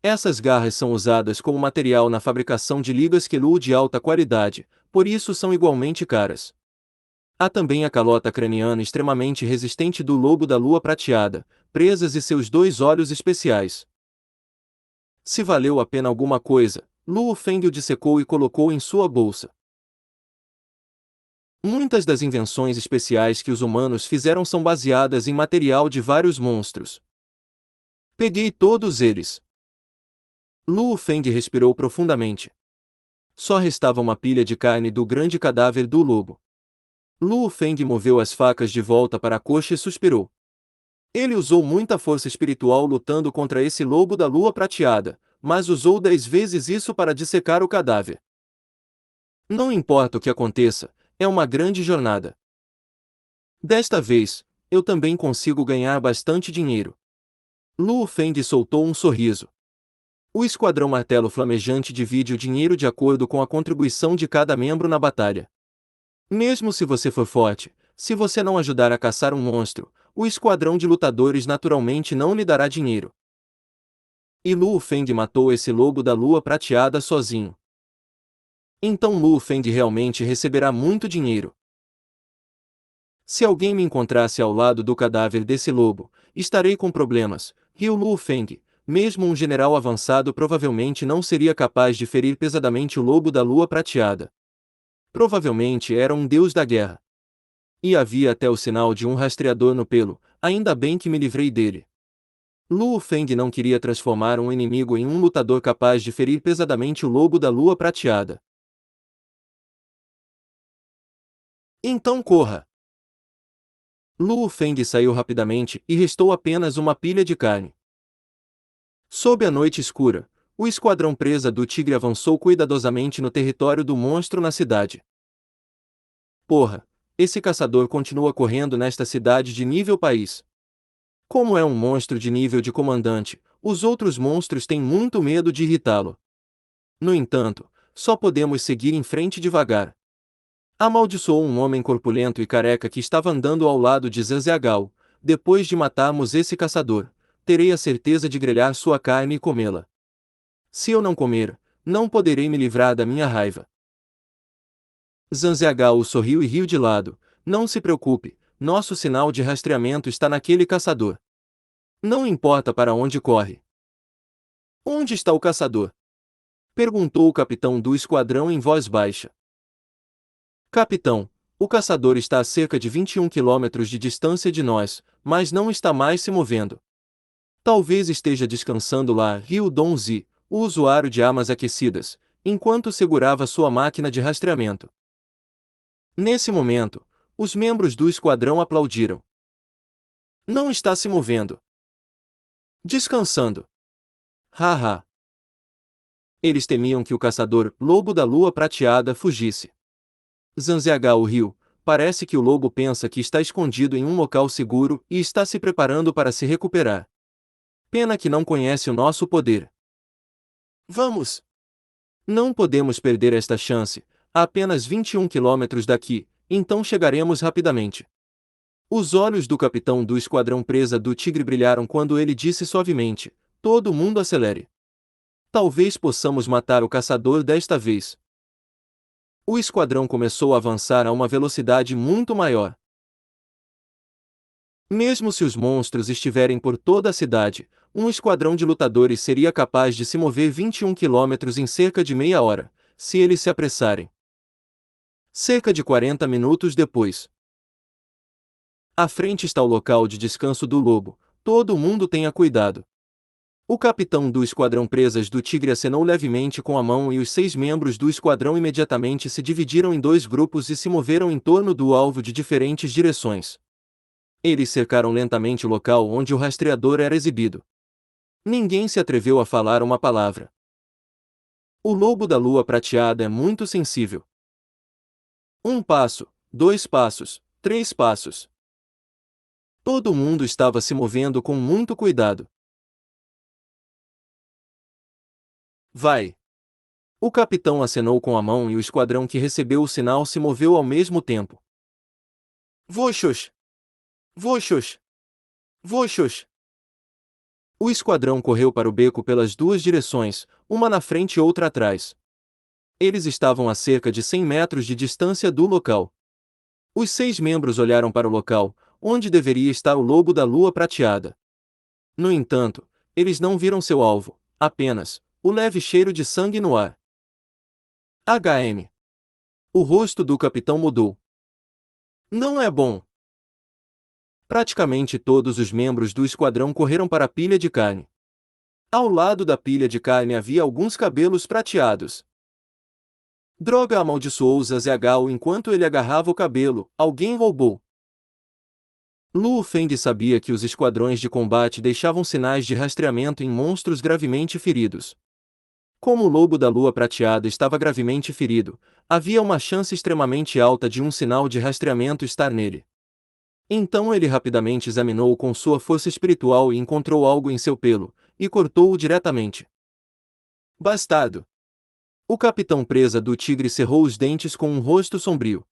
Essas garras são usadas como material na fabricação de ligas Queluo de alta qualidade, por isso são igualmente caras. Há também a calota craniana extremamente resistente do lobo da lua prateada, presas e seus 2 olhos especiais. Se valeu a pena alguma coisa, Luo Feng o dissecou e colocou em sua bolsa. Muitas das invenções especiais que os humanos fizeram são baseadas em material de vários monstros. Peguei todos eles. Luo Feng respirou profundamente. Só restava uma pilha de carne do grande cadáver do lobo. Luo Feng moveu as facas de volta para a coxa e suspirou. Ele usou muita força espiritual lutando contra esse lobo da lua prateada, mas usou 10 vezes isso para dissecar o cadáver. Não importa o que aconteça, é uma grande jornada. Desta vez, eu também consigo ganhar bastante dinheiro. Luo Feng soltou um sorriso. O Esquadrão Martelo Flamejante divide o dinheiro de acordo com a contribuição de cada membro na batalha. Mesmo se você for forte, se você não ajudar a caçar um monstro, o esquadrão de lutadores naturalmente não lhe dará dinheiro. E Luo Feng matou esse lobo da lua prateada sozinho. Então Luo Feng realmente receberá muito dinheiro. Se alguém me encontrasse ao lado do cadáver desse lobo, estarei com problemas, riu Luo Feng. Mesmo um general avançado provavelmente não seria capaz de ferir pesadamente o lobo da lua prateada. Provavelmente era um deus da guerra. E havia até o sinal de um rastreador no pelo, ainda bem que me livrei dele. Luo Feng não queria transformar um inimigo em um lutador capaz de ferir pesadamente o lobo da lua prateada. Então corra! Luo Feng saiu rapidamente e restou apenas uma pilha de carne. Sob a noite escura, o esquadrão presa do tigre avançou cuidadosamente no território do monstro na cidade. Porra, esse caçador continua correndo nesta cidade de nível país. Como é um monstro de nível de comandante, os outros monstros têm muito medo de irritá-lo. No entanto, só podemos seguir em frente devagar. Amaldiçoou um homem corpulento e careca que estava andando ao lado de Zanziagal. Depois de matarmos esse caçador, terei a certeza de grelhar sua carne e comê-la. Se eu não comer, não poderei me livrar da minha raiva. Zanziagal sorriu e riu de lado. Não se preocupe, nosso sinal de rastreamento está naquele caçador. Não importa para onde corre. Onde está o caçador? Perguntou o capitão do esquadrão em voz baixa. Capitão, o caçador está a cerca de 21 quilômetros de distância de nós, mas não está mais se movendo. Talvez esteja descansando lá, riu Dong Zi, o usuário de armas aquecidas, enquanto segurava sua máquina de rastreamento. Nesse momento, os membros do esquadrão aplaudiram. Não está se movendo. Descansando. Haha. Eles temiam que o caçador, lobo da lua prateada, fugisse. Zanziagal riu. Parece que o lobo pensa que está escondido em um local seguro e está se preparando para se recuperar. Pena que não conhece o nosso poder. Vamos! Não podemos perder esta chance. A apenas 21 quilômetros daqui, então chegaremos rapidamente. Os olhos do capitão do esquadrão presa do tigre brilharam quando ele disse suavemente: todo mundo acelere. Talvez possamos matar o caçador desta vez. O esquadrão começou a avançar a uma velocidade muito maior. Mesmo se os monstros estiverem por toda a cidade, um esquadrão de lutadores seria capaz de se mover 21 quilômetros em cerca de meia hora, se eles se apressarem. Cerca de 40 minutos depois. À frente está o local de descanso do lobo, todo mundo tenha cuidado. O capitão do esquadrão presas do tigre acenou levemente com a mão e os 6 membros do esquadrão imediatamente se dividiram em 2 grupos e se moveram em torno do alvo de diferentes direções. Eles cercaram lentamente o local onde o rastreador era exibido. Ninguém se atreveu a falar uma palavra. O lobo da lua prateada é muito sensível. 1 passo, 2 passos, 3 passos. Todo mundo estava se movendo com muito cuidado. Vai! O capitão acenou com a mão e o esquadrão que recebeu o sinal se moveu ao mesmo tempo. Voxos! Voxos! Voxos! O esquadrão correu para o beco pelas 2 direções, uma na frente e outra atrás. Eles estavam a cerca de 100 metros de distância do local. Os 6 membros olharam para o local, onde deveria estar o lobo da lua prateada. No entanto, eles não viram seu alvo, apenas o leve cheiro de sangue no ar. HM. O rosto do capitão mudou. Não é bom. Praticamente todos os membros do esquadrão correram para a pilha de carne. Ao lado da pilha de carne havia alguns cabelos prateados. Droga, amaldiçoou Zhao enquanto ele agarrava o cabelo. Alguém roubou. Luo Feng sabia que os esquadrões de combate deixavam sinais de rastreamento em monstros gravemente feridos. Como o lobo da lua prateada estava gravemente ferido, havia uma chance extremamente alta de um sinal de rastreamento estar nele. Então ele rapidamente examinou com sua força espiritual e encontrou algo em seu pelo, e cortou-o diretamente. Bastardo! O capitão presa do tigre cerrou os dentes com um rosto sombrio.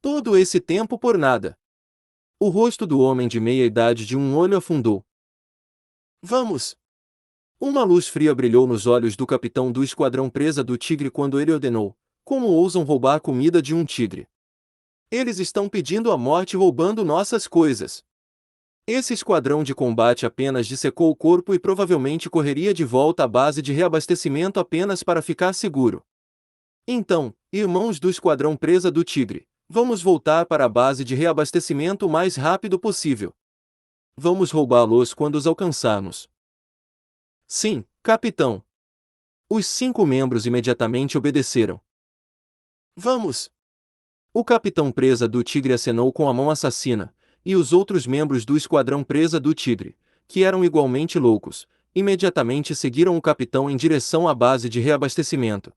Todo esse tempo por nada. O rosto do homem de meia-idade de um olho afundou. Vamos! Uma luz fria brilhou nos olhos do capitão do esquadrão presa do tigre quando ele ordenou: como ousam roubar a comida de um tigre? Eles estão pedindo a morte roubando nossas coisas. Esse esquadrão de combate apenas dissecou o corpo e provavelmente correria de volta à base de reabastecimento apenas para ficar seguro. Então, irmãos do esquadrão presa do tigre, vamos voltar para a base de reabastecimento o mais rápido possível. Vamos roubá-los quando os alcançarmos. Sim, capitão. Os 5 membros imediatamente obedeceram. Vamos! O capitão presa do tigre acenou com a mão assassina, e os outros membros do esquadrão presa do tigre, que eram igualmente loucos, imediatamente seguiram o capitão em direção à base de reabastecimento.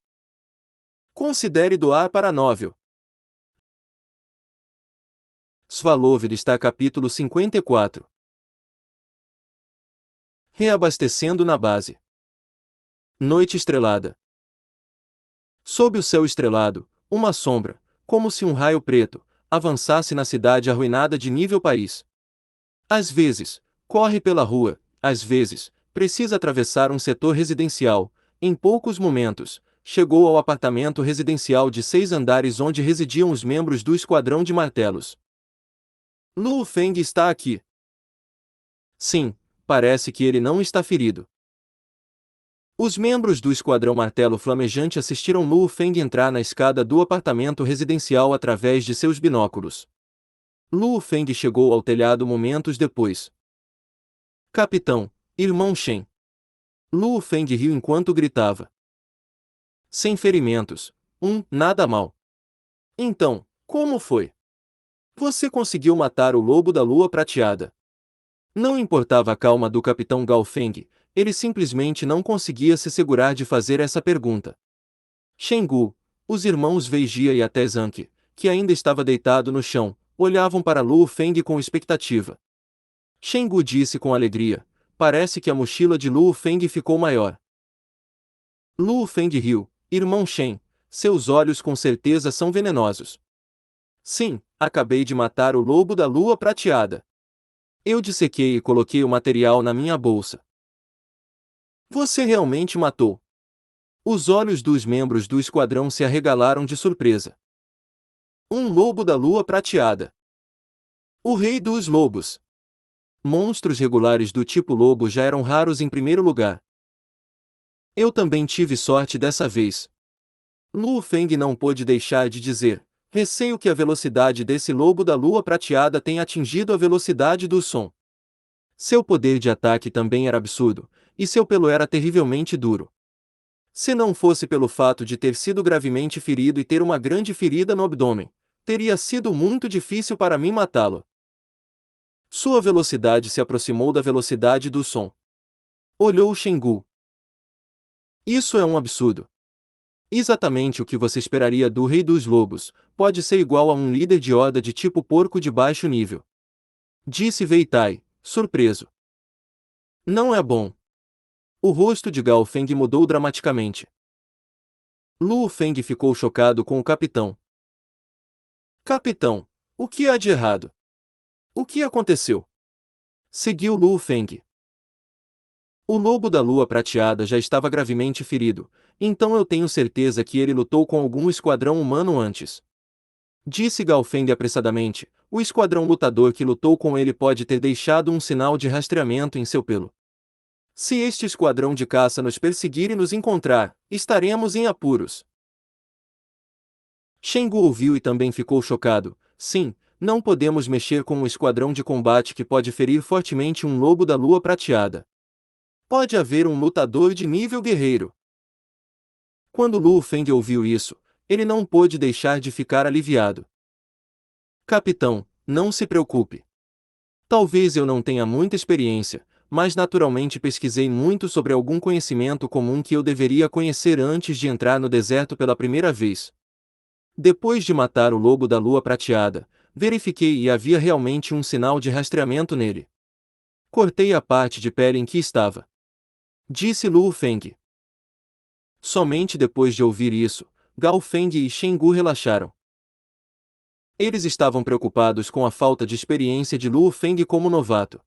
Considere doar para Novel. Svalovir está capítulo 54. Reabastecendo na base. Noite estrelada. Sob o céu estrelado, uma sombra, como se um raio preto, avançasse na cidade arruinada de nível país. Às vezes, corre pela rua, às vezes, precisa atravessar um setor residencial. Em poucos momentos, chegou ao apartamento residencial de 6 andares onde residiam os membros do Esquadrão de Martelos. Luo Feng está aqui. Sim, parece que ele não está ferido. Os membros do Esquadrão Martelo Flamejante assistiram Luo Feng entrar na escada do apartamento residencial através de seus binóculos. Luo Feng chegou ao telhado momentos depois. Capitão, irmão Shen. Luo Feng riu enquanto gritava. Sem ferimentos. Nada mal. Então, como foi? Você conseguiu matar o lobo da lua prateada. Não importava a calma do capitão Gao Feng, ele simplesmente não conseguia se segurar de fazer essa pergunta. Shengu, os irmãos Wei Jia e até Zhang, que ainda estava deitado no chão, olhavam para Luo Feng com expectativa. Shengu disse com alegria: parece que a mochila de Luo Feng ficou maior. Luo Feng riu: irmão Shen, seus olhos com certeza são venenosos. Sim, acabei de matar o lobo da lua prateada. Eu dissequei e coloquei o material na minha bolsa. Você realmente matou? Os olhos dos membros do esquadrão se arregalaram de surpresa. Um lobo da lua prateada. O rei dos lobos. Monstros regulares do tipo lobo já eram raros em primeiro lugar. Eu também tive sorte dessa vez. Luo Feng não pôde deixar de dizer: receio que a velocidade desse lobo da lua prateada tenha atingido a velocidade do som. Seu poder de ataque também era absurdo, e seu pelo era terrivelmente duro. Se não fosse pelo fato de ter sido gravemente ferido e ter uma grande ferida no abdômen, teria sido muito difícil para mim matá-lo. Sua velocidade se aproximou da velocidade do som. Olhou Shengu. Isso é um absurdo. Exatamente o que você esperaria do Rei dos Lobos, pode ser igual a um líder de horda de tipo porco de baixo nível. Disse Wei Tai, surpreso. Não é bom. O rosto de Gao Feng mudou dramaticamente. Luo Feng ficou chocado com o capitão. Capitão, o que há de errado? O que aconteceu? Seguiu Luo Feng. O lobo da lua prateada já estava gravemente ferido, então eu tenho certeza que ele lutou com algum esquadrão humano antes. Disse Gao Feng apressadamente: o esquadrão lutador que lutou com ele pode ter deixado um sinal de rastreamento em seu pelo. Se este esquadrão de caça nos perseguir e nos encontrar, estaremos em apuros. Shengu ouviu e também ficou chocado. Sim, não podemos mexer com um esquadrão de combate que pode ferir fortemente um lobo da lua prateada. Pode haver um lutador de nível guerreiro. Quando Lu Feng ouviu isso, ele não pôde deixar de ficar aliviado. Capitão, não se preocupe. Talvez eu não tenha muita experiência, mas naturalmente pesquisei muito sobre algum conhecimento comum que eu deveria conhecer antes de entrar no deserto pela primeira vez. Depois de matar o lobo da lua prateada, verifiquei e havia realmente um sinal de rastreamento nele. Cortei a parte de pele em que estava. Disse Lu Feng. Somente depois de ouvir isso, Gao Feng e Shen Gu relaxaram. Eles estavam preocupados com a falta de experiência de Lu Feng como novato.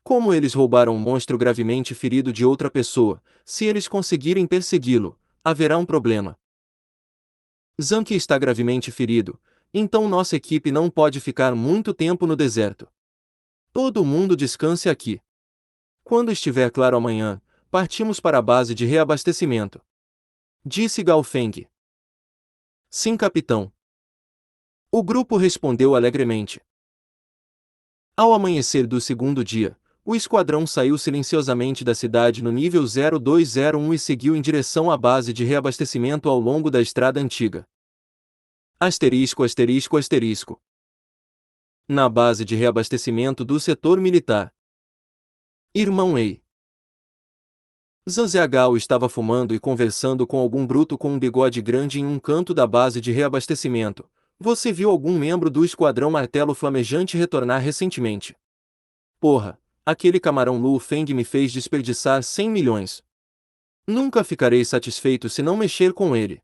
Como eles roubaram um monstro gravemente ferido de outra pessoa, se eles conseguirem persegui-lo, haverá um problema. Zhang está gravemente ferido, então nossa equipe não pode ficar muito tempo no deserto. Todo mundo descanse aqui. Quando estiver claro amanhã, partimos para a base de reabastecimento. Disse Gao Feng. Sim, capitão. O grupo respondeu alegremente. Ao amanhecer do segundo dia, o esquadrão saiu silenciosamente da cidade no nível 0201 e seguiu em direção à base de reabastecimento ao longo da estrada antiga. Asterisco, asterisco, asterisco. Na base de reabastecimento do setor militar. Irmão Ei. Zanziagao estava fumando e conversando com algum bruto com um bigode grande em um canto da base de reabastecimento. Você viu algum membro do esquadrão martelo flamejante retornar recentemente? Porra, aquele camarão Lu Feng me fez desperdiçar 100 milhões. Nunca ficarei satisfeito se não mexer com ele.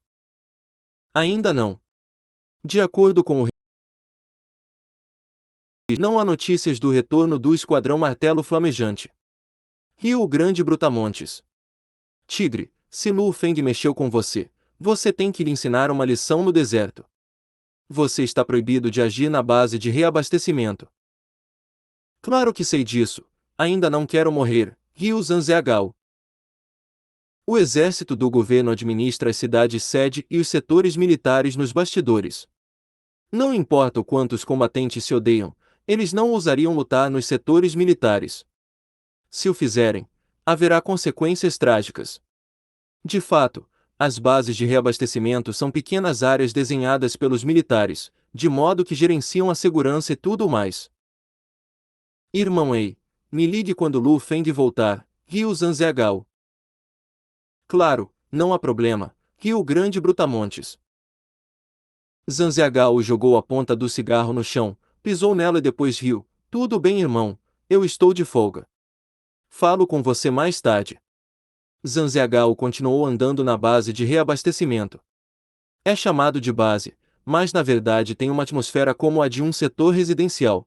Ainda não. De acordo com o não há notícias do retorno do esquadrão martelo flamejante. Rio Grande Brutamontes. Tigre, se Lu Feng mexeu com você, você tem que lhe ensinar uma lição no deserto. Você está proibido de agir na base de reabastecimento. Claro que sei disso, ainda não quero morrer, riu Zanziagao. O exército do governo administra as cidades-sede e os setores militares nos bastidores. Não importa o quanto os combatentes se odeiam, eles não ousariam lutar nos setores militares. Se o fizerem, haverá consequências trágicas. De fato, as bases de reabastecimento são pequenas áreas desenhadas pelos militares, de modo que gerenciam a segurança e tudo mais. Irmão Ei, me ligue quando Lu Feng voltar, riu Zanziagao. Claro, não há problema, Rio Grande Brutamontes. Zanziagao jogou a ponta do cigarro no chão, pisou nela e depois riu. Tudo bem, irmão, eu estou de folga. Falo com você mais tarde. Zanziagao continuou andando na base de reabastecimento. É chamado de base, mas na verdade tem uma atmosfera como a de um setor residencial.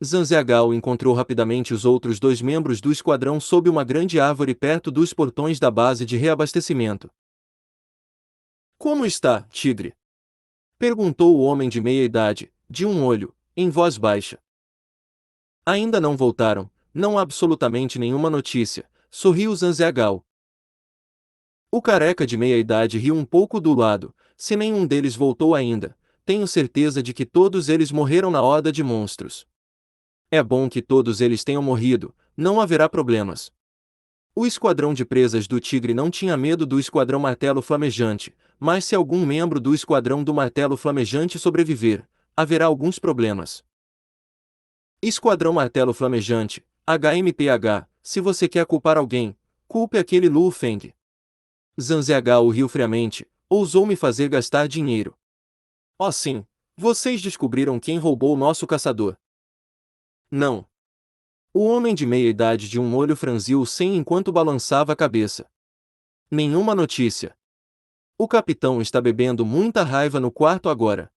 Zanziagao encontrou rapidamente os outros dois membros do esquadrão sob uma grande árvore perto dos portões da base de reabastecimento. Como está, Tigre? Perguntou o homem de meia idade, de um olho, em voz baixa. Ainda não voltaram, não há absolutamente nenhuma notícia, sorriu Zanziagao. O careca de meia idade riu um pouco do lado. Se nenhum deles voltou ainda, tenho certeza de que todos eles morreram na horda de monstros. É bom que todos eles tenham morrido, não haverá problemas. O esquadrão de presas do Tigre não tinha medo do esquadrão martelo flamejante, mas se algum membro do esquadrão do martelo flamejante sobreviver, haverá alguns problemas. Esquadrão martelo flamejante, HMPH, se você quer culpar alguém, culpe aquele Lu Feng. Zanziagao riu friamente, ousou me fazer gastar dinheiro. Oh sim, vocês descobriram quem roubou o nosso caçador. Não. O homem de meia idade de um olho franziu o sem enquanto balançava a cabeça. Nenhuma notícia. O capitão está bebendo muita raiva no quarto agora.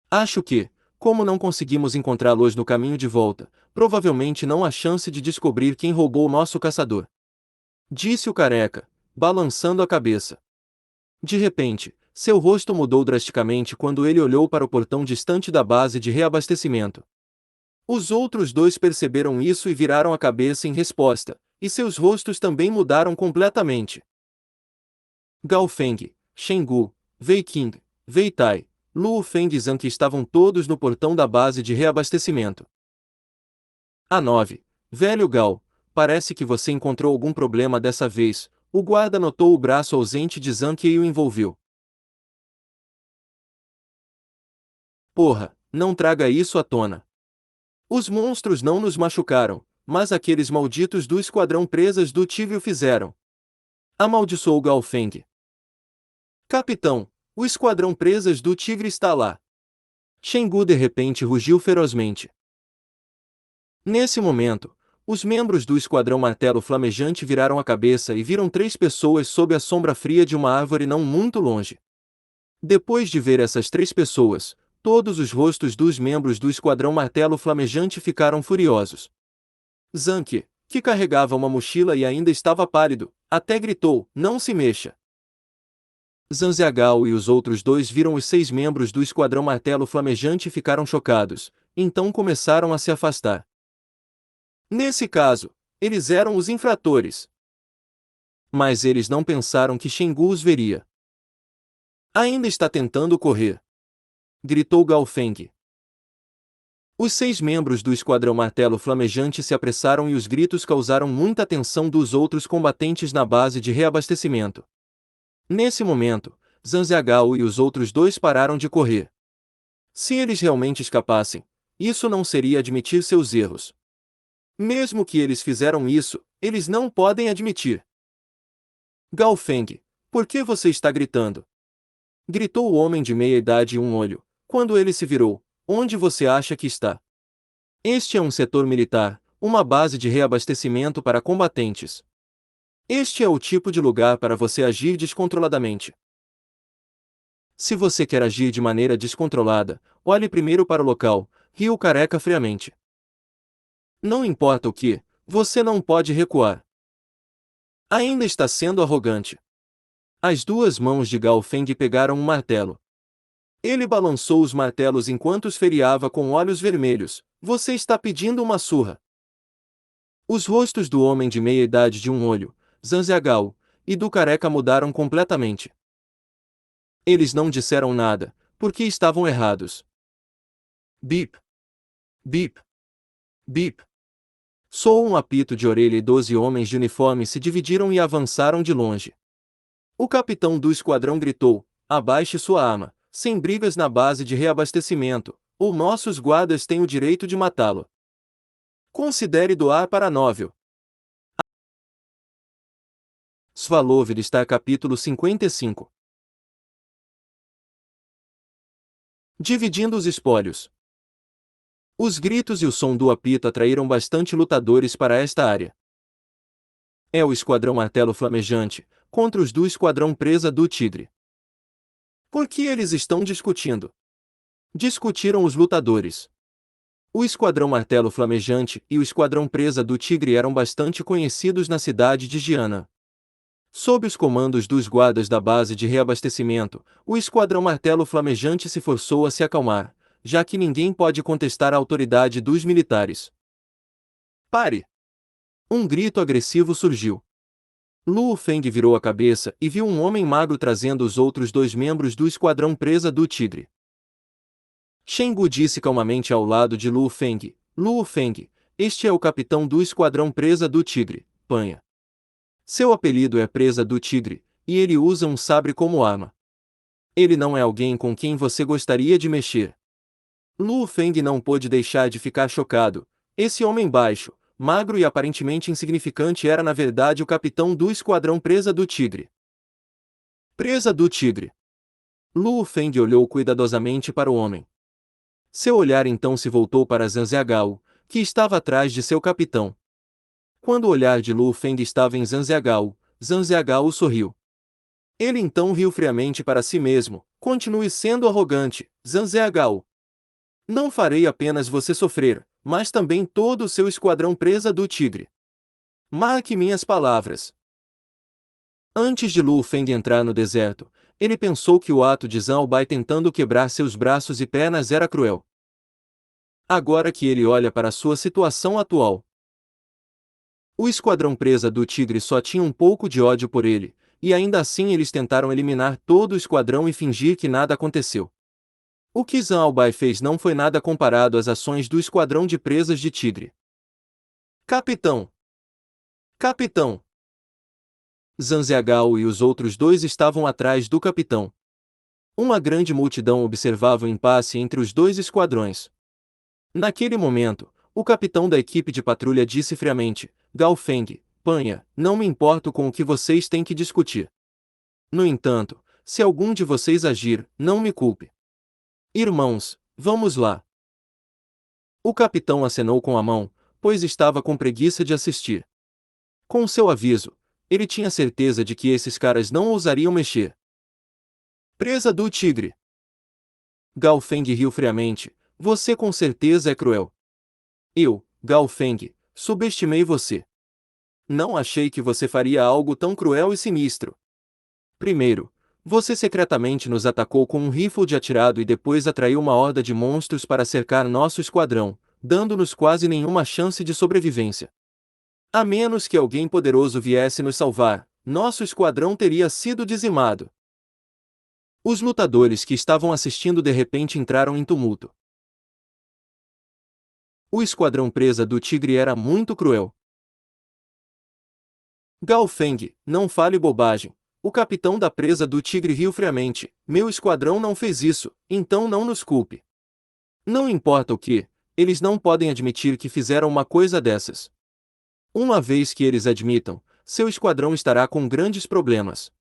Acho que, como não conseguimos encontrá-los no caminho de volta, provavelmente não há chance de descobrir quem roubou o nosso caçador. Disse o careca, balançando a cabeça. De repente, seu rosto mudou drasticamente quando ele olhou para o portão distante da base de reabastecimento. Os outros dois perceberam isso e viraram a cabeça em resposta, e seus rostos também mudaram completamente. Gao Feng, Shen Gu, Wei Qing, Wei Tai, Lu Feng e Zhang estavam todos no portão da base de reabastecimento. A 9. Velho Gao, parece que você encontrou algum problema dessa vez, o guarda notou o braço ausente de Zanke e o envolveu. Porra, não traga isso à tona. Os monstros não nos machucaram, mas aqueles malditos do esquadrão presas do Tigre o fizeram. Amaldiçoou Gao Feng. Capitão, o esquadrão presas do Tigre está lá. Shengu de repente rugiu ferozmente. Nesse momento, os membros do esquadrão martelo flamejante viraram a cabeça e viram 3 pessoas sob a sombra fria de uma árvore não muito longe. Depois de ver essas 3 pessoas, todos os rostos dos membros do esquadrão martelo flamejante ficaram furiosos. Zanke, que carregava uma mochila e ainda estava pálido, até gritou: "Não se mexa!" Zanziagao e os outros 2 viram os 6 membros do esquadrão martelo flamejante e ficaram chocados, então começaram a se afastar. Nesse caso, eles eram os infratores. Mas eles não pensaram que Shengu os veria. Ainda está tentando correr, gritou Gao Feng. Os 6 membros do esquadrão martelo flamejante se apressaram e os gritos causaram muita atenção dos outros combatentes na base de reabastecimento. Nesse momento, Zanziagao e os outros 2 pararam de correr. Se eles realmente escapassem, isso não seria admitir seus erros. Mesmo que eles fizeram isso, eles não podem admitir. Gao Feng, por que você está gritando? Gritou o homem de meia-idade e um olho, quando ele se virou. Onde você acha que está? Este é um setor militar, uma base de reabastecimento para combatentes. Este é o tipo de lugar para você agir descontroladamente. Se você quer agir de maneira descontrolada, olhe primeiro para o local, riu Careca friamente. Não importa o que, você não pode recuar. Ainda está sendo arrogante. As 2 mãos de Gao Feng pegaram um martelo. Ele balançou os martelos enquanto os feriava com olhos vermelhos. Você está pedindo uma surra. Os rostos do homem de meia-idade de um olho, Zanziagao, e do careca mudaram completamente. Eles não disseram nada, porque estavam errados. Bip! Bip! Bip! Soou um apito de orelha e 12 homens de uniforme se dividiram e avançaram de longe. O capitão do esquadrão gritou: "Abaixe sua arma, sem brigas na base de reabastecimento, ou nossos guardas têm o direito de matá-lo. Considere doar para Novel." Svalovir capítulo 55. Dividindo os espólios. Os gritos e o som do apito atraíram bastante lutadores para esta área. É o esquadrão martelo flamejante, contra os do esquadrão presa do tigre. Por que eles estão discutindo? Discutiram os lutadores. O esquadrão martelo flamejante e o esquadrão presa do tigre eram bastante conhecidos na cidade de Giana. Sob os comandos dos guardas da base de reabastecimento, o esquadrão martelo flamejante se forçou a se acalmar, já que ninguém pode contestar a autoridade dos militares. "Pare!" Um grito agressivo surgiu. Luo Feng virou a cabeça e viu um homem magro trazendo os outros 2 membros do esquadrão presa do tigre. Shengu disse calmamente ao lado de Luo Feng: "Luo Feng, este é o capitão do esquadrão presa do tigre, Panha. Seu apelido é Presa do Tigre, e ele usa um sabre como arma. Ele não é alguém com quem você gostaria de mexer." Luo Feng não pôde deixar de ficar chocado. Esse homem baixo, magro e aparentemente insignificante era na verdade o capitão do esquadrão Presa do Tigre. Presa do Tigre. Luo Feng olhou cuidadosamente para o homem. Seu olhar então se voltou para Zanziagao, que estava atrás de seu capitão. Quando o olhar de Luo Feng estava em Zanziagao, Zanziagao sorriu. Ele então riu friamente para si mesmo: "Continue sendo arrogante, Zanziagao. Não farei apenas você sofrer, mas também todo o seu esquadrão Presa do Tigre. Marque minhas palavras." Antes de Luo Feng entrar no deserto, ele pensou que o ato de Zhao Bai tentando quebrar seus braços e pernas era cruel. Agora que ele olha para sua situação atual, o esquadrão Presa do Tigre só tinha um pouco de ódio por ele, e ainda assim eles tentaram eliminar todo o esquadrão e fingir que nada aconteceu. O que Zhao Bai fez não foi nada comparado às ações do esquadrão de presas de tigre. "Capitão! Capitão!" Zhang Ziagao e os outros dois estavam atrás do capitão. Uma grande multidão observava o impasse entre os dois esquadrões. Naquele momento, o capitão da equipe de patrulha disse friamente: Gao Feng, Panha, não me importo com o que vocês têm que discutir. No entanto, se algum de vocês agir, não me culpe. Irmãos, vamos lá. O capitão acenou com a mão, pois estava com preguiça de assistir. Com seu aviso, ele tinha certeza de que esses caras não ousariam mexer. Presa do tigre. Gao Feng riu friamente. Você com certeza é cruel. Eu, Gao Feng, subestimei você. Não achei que você faria algo tão cruel e sinistro. Primeiro, você secretamente nos atacou com um rifle de atirado e depois atraiu uma horda de monstros para cercar nosso esquadrão, dando-nos quase nenhuma chance de sobrevivência. A menos que alguém poderoso viesse nos salvar, nosso esquadrão teria sido dizimado. Os lutadores que estavam assistindo de repente entraram em tumulto. O esquadrão presa do tigre era muito cruel. Gao Feng, não fale bobagem. O capitão da presa do tigre riu friamente. Meu esquadrão não fez isso, então não nos culpe. Não importa o que, eles não podem admitir que fizeram uma coisa dessas. Uma vez que eles admitam, seu esquadrão estará com grandes problemas.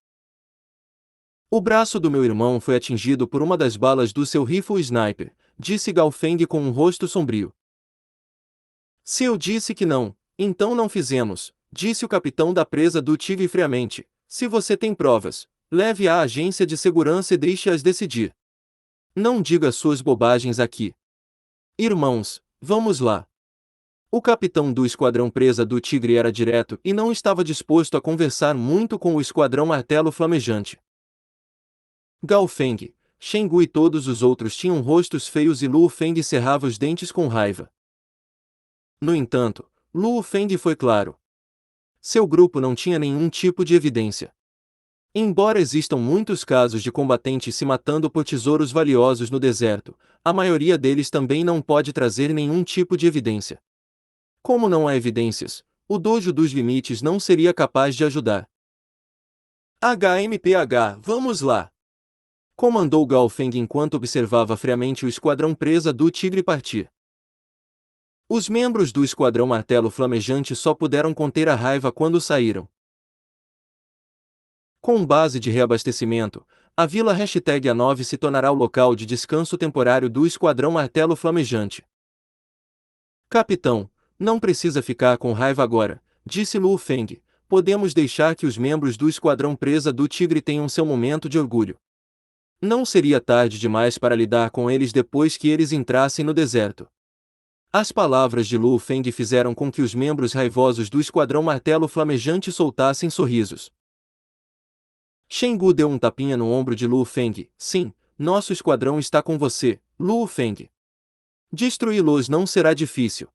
O braço do meu irmão foi atingido por uma das balas do seu rifle sniper, disse Gao Feng com um rosto sombrio. Se eu disse que não, então não fizemos, disse o capitão da presa do tigre friamente. Se você tem provas, leve à agência de segurança e deixe-as decidir. Não diga suas bobagens aqui. Irmãos, vamos lá. O capitão do esquadrão presa do tigre era direto e não estava disposto a conversar muito com o esquadrão martelo flamejante. Gao Feng, Shen Gu e todos os outros tinham rostos feios e Luo Feng cerrava os dentes com raiva. No entanto, Luo Feng foi claro. Seu grupo não tinha nenhum tipo de evidência. Embora existam muitos casos de combatentes se matando por tesouros valiosos no deserto, a maioria deles também não pode trazer nenhum tipo de evidência. Como não há evidências, o Dojo dos Limites não seria capaz de ajudar. HMPH, vamos lá! Comandou Gao Feng enquanto observava friamente o esquadrão presa do tigre partir. Os membros do esquadrão martelo flamejante só puderam conter a raiva quando saíram. Com base de reabastecimento, a vila #A9 se tornará o local de descanso temporário do esquadrão martelo flamejante. Capitão, não precisa ficar com raiva agora, disse Luo Feng. Podemos deixar que os membros do esquadrão presa do tigre tenham seu momento de orgulho. Não seria tarde demais para lidar com eles depois que eles entrassem no deserto. As palavras de Luo Feng fizeram com que os membros raivosos do esquadrão martelo flamejante soltassem sorrisos. Shen Gu deu um tapinha no ombro de Luo Feng. Sim, nosso esquadrão está com você, Luo Feng. Destruí-los não será difícil.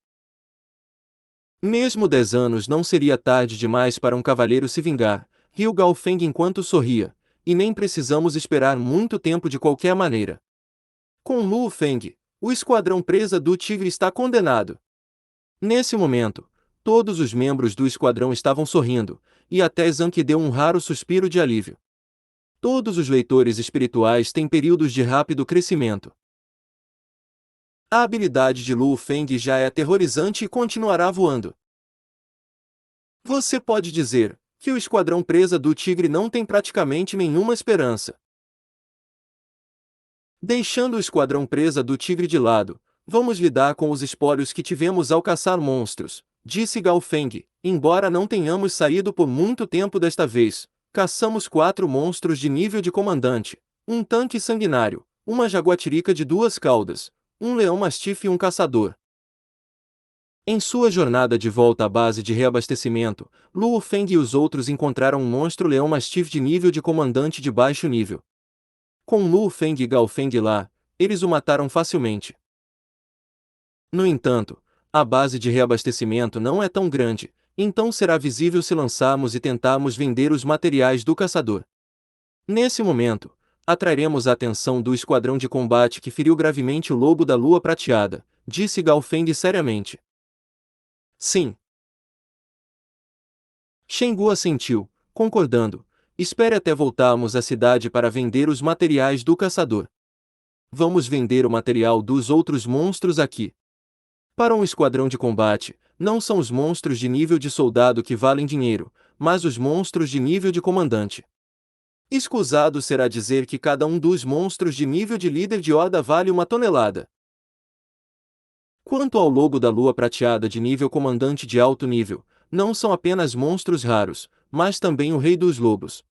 Mesmo 10 anos não seria tarde demais para um cavaleiro se vingar, riu Gao Feng enquanto sorria, e nem precisamos esperar muito tempo de qualquer maneira. Com Luo Feng, o esquadrão presa do tigre está condenado. Nesse momento, todos os membros do esquadrão estavam sorrindo, e até Zhang deu um raro suspiro de alívio. Todos os leitores espirituais têm períodos de rápido crescimento. A habilidade de Luo Feng já é aterrorizante e continuará voando. Você pode dizer que o esquadrão presa do tigre não tem praticamente nenhuma esperança. Deixando o esquadrão presa do tigre de lado, vamos lidar com os espólios que tivemos ao caçar monstros, disse Gao Feng. Embora não tenhamos saído por muito tempo desta vez, caçamos 4 monstros de nível de comandante, um tanque sanguinário, uma jaguatirica de 2 caudas, um leão mastife e um caçador. Em sua jornada de volta à base de reabastecimento, Luo Feng e os outros encontraram um monstro leão mastife de nível de comandante de baixo nível. Com Luo Feng e Gao Feng lá, eles o mataram facilmente. No entanto, a base de reabastecimento não é tão grande, então será visível se lançarmos e tentarmos vender os materiais do caçador. Nesse momento, atrairemos a atenção do esquadrão de combate que feriu gravemente o lobo da lua prateada, disse Gao Feng seriamente. Sim. Shen Gu assentiu. concordando. Espere até voltarmos à cidade para vender os materiais do caçador. Vamos vender o material dos outros monstros aqui. Para um esquadrão de combate, não são os monstros de nível de soldado que valem dinheiro, mas os monstros de nível de comandante. Escusado será dizer que cada um dos monstros de nível de líder de horda vale 1 tonelada. Quanto ao lobo da lua prateada de nível comandante de alto nível, não são apenas monstros raros, mas também o rei dos lobos.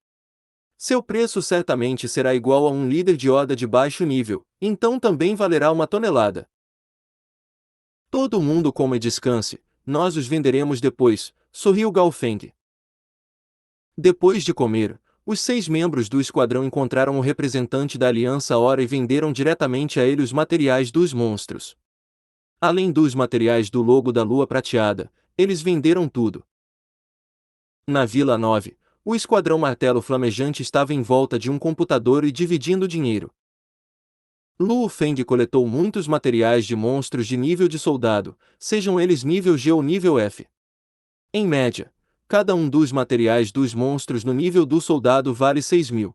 Seu preço certamente será igual a um líder de horda de baixo nível, então também valerá 1 tonelada. Todo mundo coma e descanse, nós os venderemos depois, sorriu Gao Feng. Depois de comer, os 6 membros do esquadrão encontraram o representante da Aliança Ora e venderam diretamente a ele os materiais dos monstros. Além dos materiais do lobo da lua prateada, eles venderam tudo. Na Vila 9, o esquadrão martelo flamejante estava em volta de um computador e dividindo dinheiro. Luo Feng coletou muitos materiais de monstros de nível de soldado, sejam eles nível G ou nível F. Em média, cada um dos materiais dos monstros no nível do soldado vale 6.000.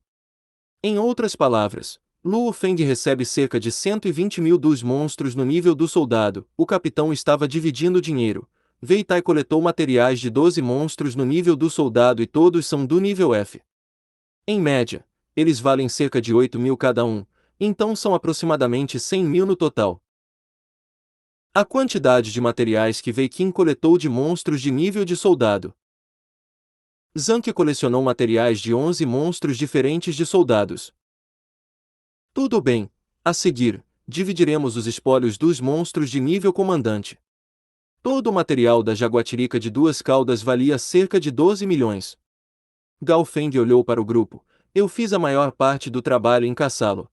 Em outras palavras, Luo Feng recebe cerca de 120.000 dos monstros no nível do soldado. O capitão estava dividindo dinheiro. Wei Tai coletou materiais de 12 monstros no nível do soldado e todos são do nível F. Em média, eles valem cerca de 8.000 cada um, então são aproximadamente 100.000 no total. A quantidade de materiais que Wei Qin coletou de monstros de nível de soldado. Zhang colecionou materiais de 11 monstros diferentes de soldados. Tudo bem, a seguir, dividiremos os espólios dos monstros de nível comandante. Todo o material da jaguatirica de 2 caudas valia cerca de 12 milhões. Gao Feng olhou para o grupo. Eu fiz a maior parte do trabalho em caçá-lo.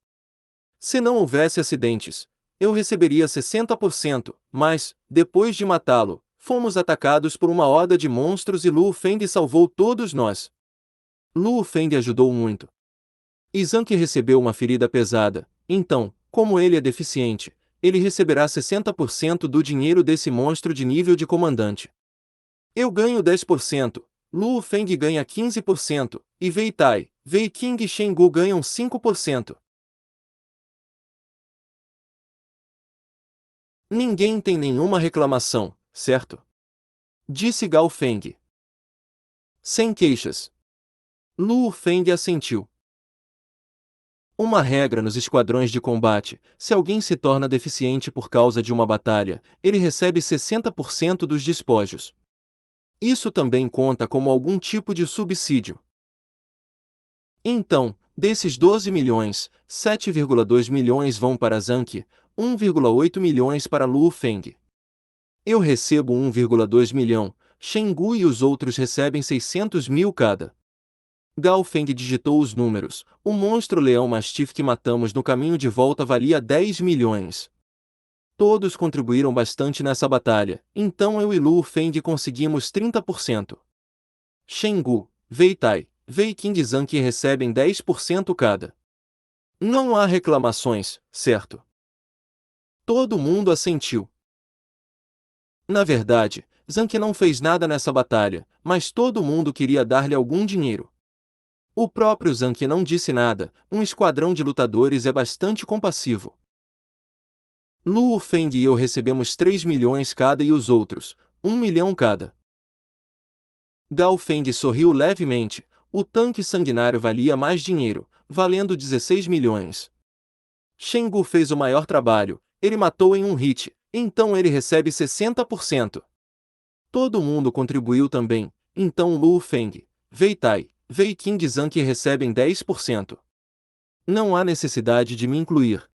Se não houvesse acidentes, eu receberia 60%, mas, depois de matá-lo, fomos atacados por uma horda de monstros e Luo Feng salvou todos nós. Luo Feng ajudou muito. E Zhang recebeu uma ferida pesada, então, como ele é deficiente, ele receberá 60% do dinheiro desse monstro de nível de comandante. Eu ganho 10%, Luo Feng ganha 15%, e Wei Tai, Wei Qing e Shen Gu ganham 5%. Ninguém tem nenhuma reclamação, certo? Disse Gao Feng. Sem queixas. Luo Feng assentiu. Uma regra nos esquadrões de combate: se alguém se torna deficiente por causa de uma batalha, ele recebe 60% dos despojos. Isso também conta como algum tipo de subsídio. Então, desses 12 milhões, 7,2 milhões vão para Zhang, 1,8 milhões para Luo Feng. Eu recebo 1,2 milhão, Shen Gu e os outros recebem 600.000 cada. Gao Feng digitou os números. O monstro leão mastiff que matamos no caminho de volta valia 10 milhões. Todos contribuíram bastante nessa batalha, então eu e Luo Feng conseguimos 30%. Shen Gu, Wei Tai, Wei Qing e Zhang recebem 10% cada. Não há reclamações, certo? Todo mundo assentiu. Na verdade, Zhang não fez nada nessa batalha, mas todo mundo queria dar-lhe algum dinheiro. O próprio Zhang não disse nada. Um esquadrão de lutadores é bastante compassivo. Luo Feng e eu recebemos 3 milhões cada e os outros, 1 milhão cada. Gao Feng sorriu levemente. O tanque sanguinário valia mais dinheiro, valendo 16 milhões. Shen Gu fez o maior trabalho. Ele matou em um hit, então ele recebe 60%. Todo mundo contribuiu também, então Luo Feng, Wei Tai, Wei Qing e Zhang recebem 10%. Não há necessidade de me incluir.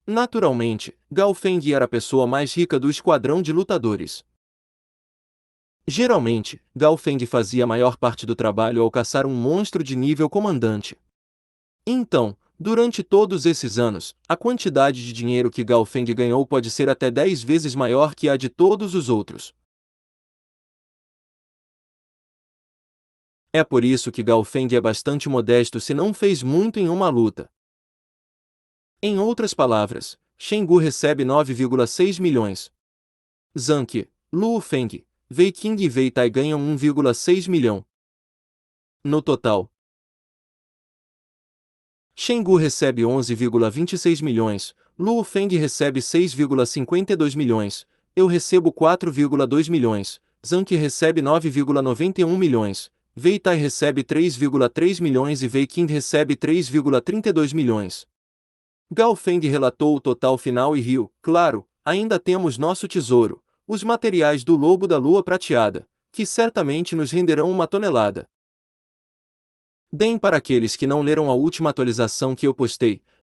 Naturalmente, Gao Feng era a pessoa mais rica do esquadrão de lutadores. Geralmente, Gao Feng fazia a maior parte do trabalho ao caçar um monstro de nível comandante. Então, durante todos esses anos, a quantidade de dinheiro que Gao Feng ganhou pode ser até 10 vezes maior que a de todos os outros. É por isso que Gao Feng é bastante modesto se não fez muito em uma luta. Em outras palavras, Shen Gu recebe 9,6 milhões. Zhang, Luo Feng, Wei Qing e Wei Tai ganham 1,6 milhão. No total, Chenggu recebe 11,26 milhões, Luo Feng recebe 6,52 milhões, eu recebo 4,2 milhões, Zhang recebe 9,91 milhões, Wei Tai recebe 3,3 milhões e Wei Qing recebe 3,32 milhões. Gao Feng relatou o total final e riu: claro, ainda temos nosso tesouro, os materiais do Lobo da Lua Prateada, que certamente nos renderão uma tonelada. Deem para aqueles que não leram a última atualização que eu postei,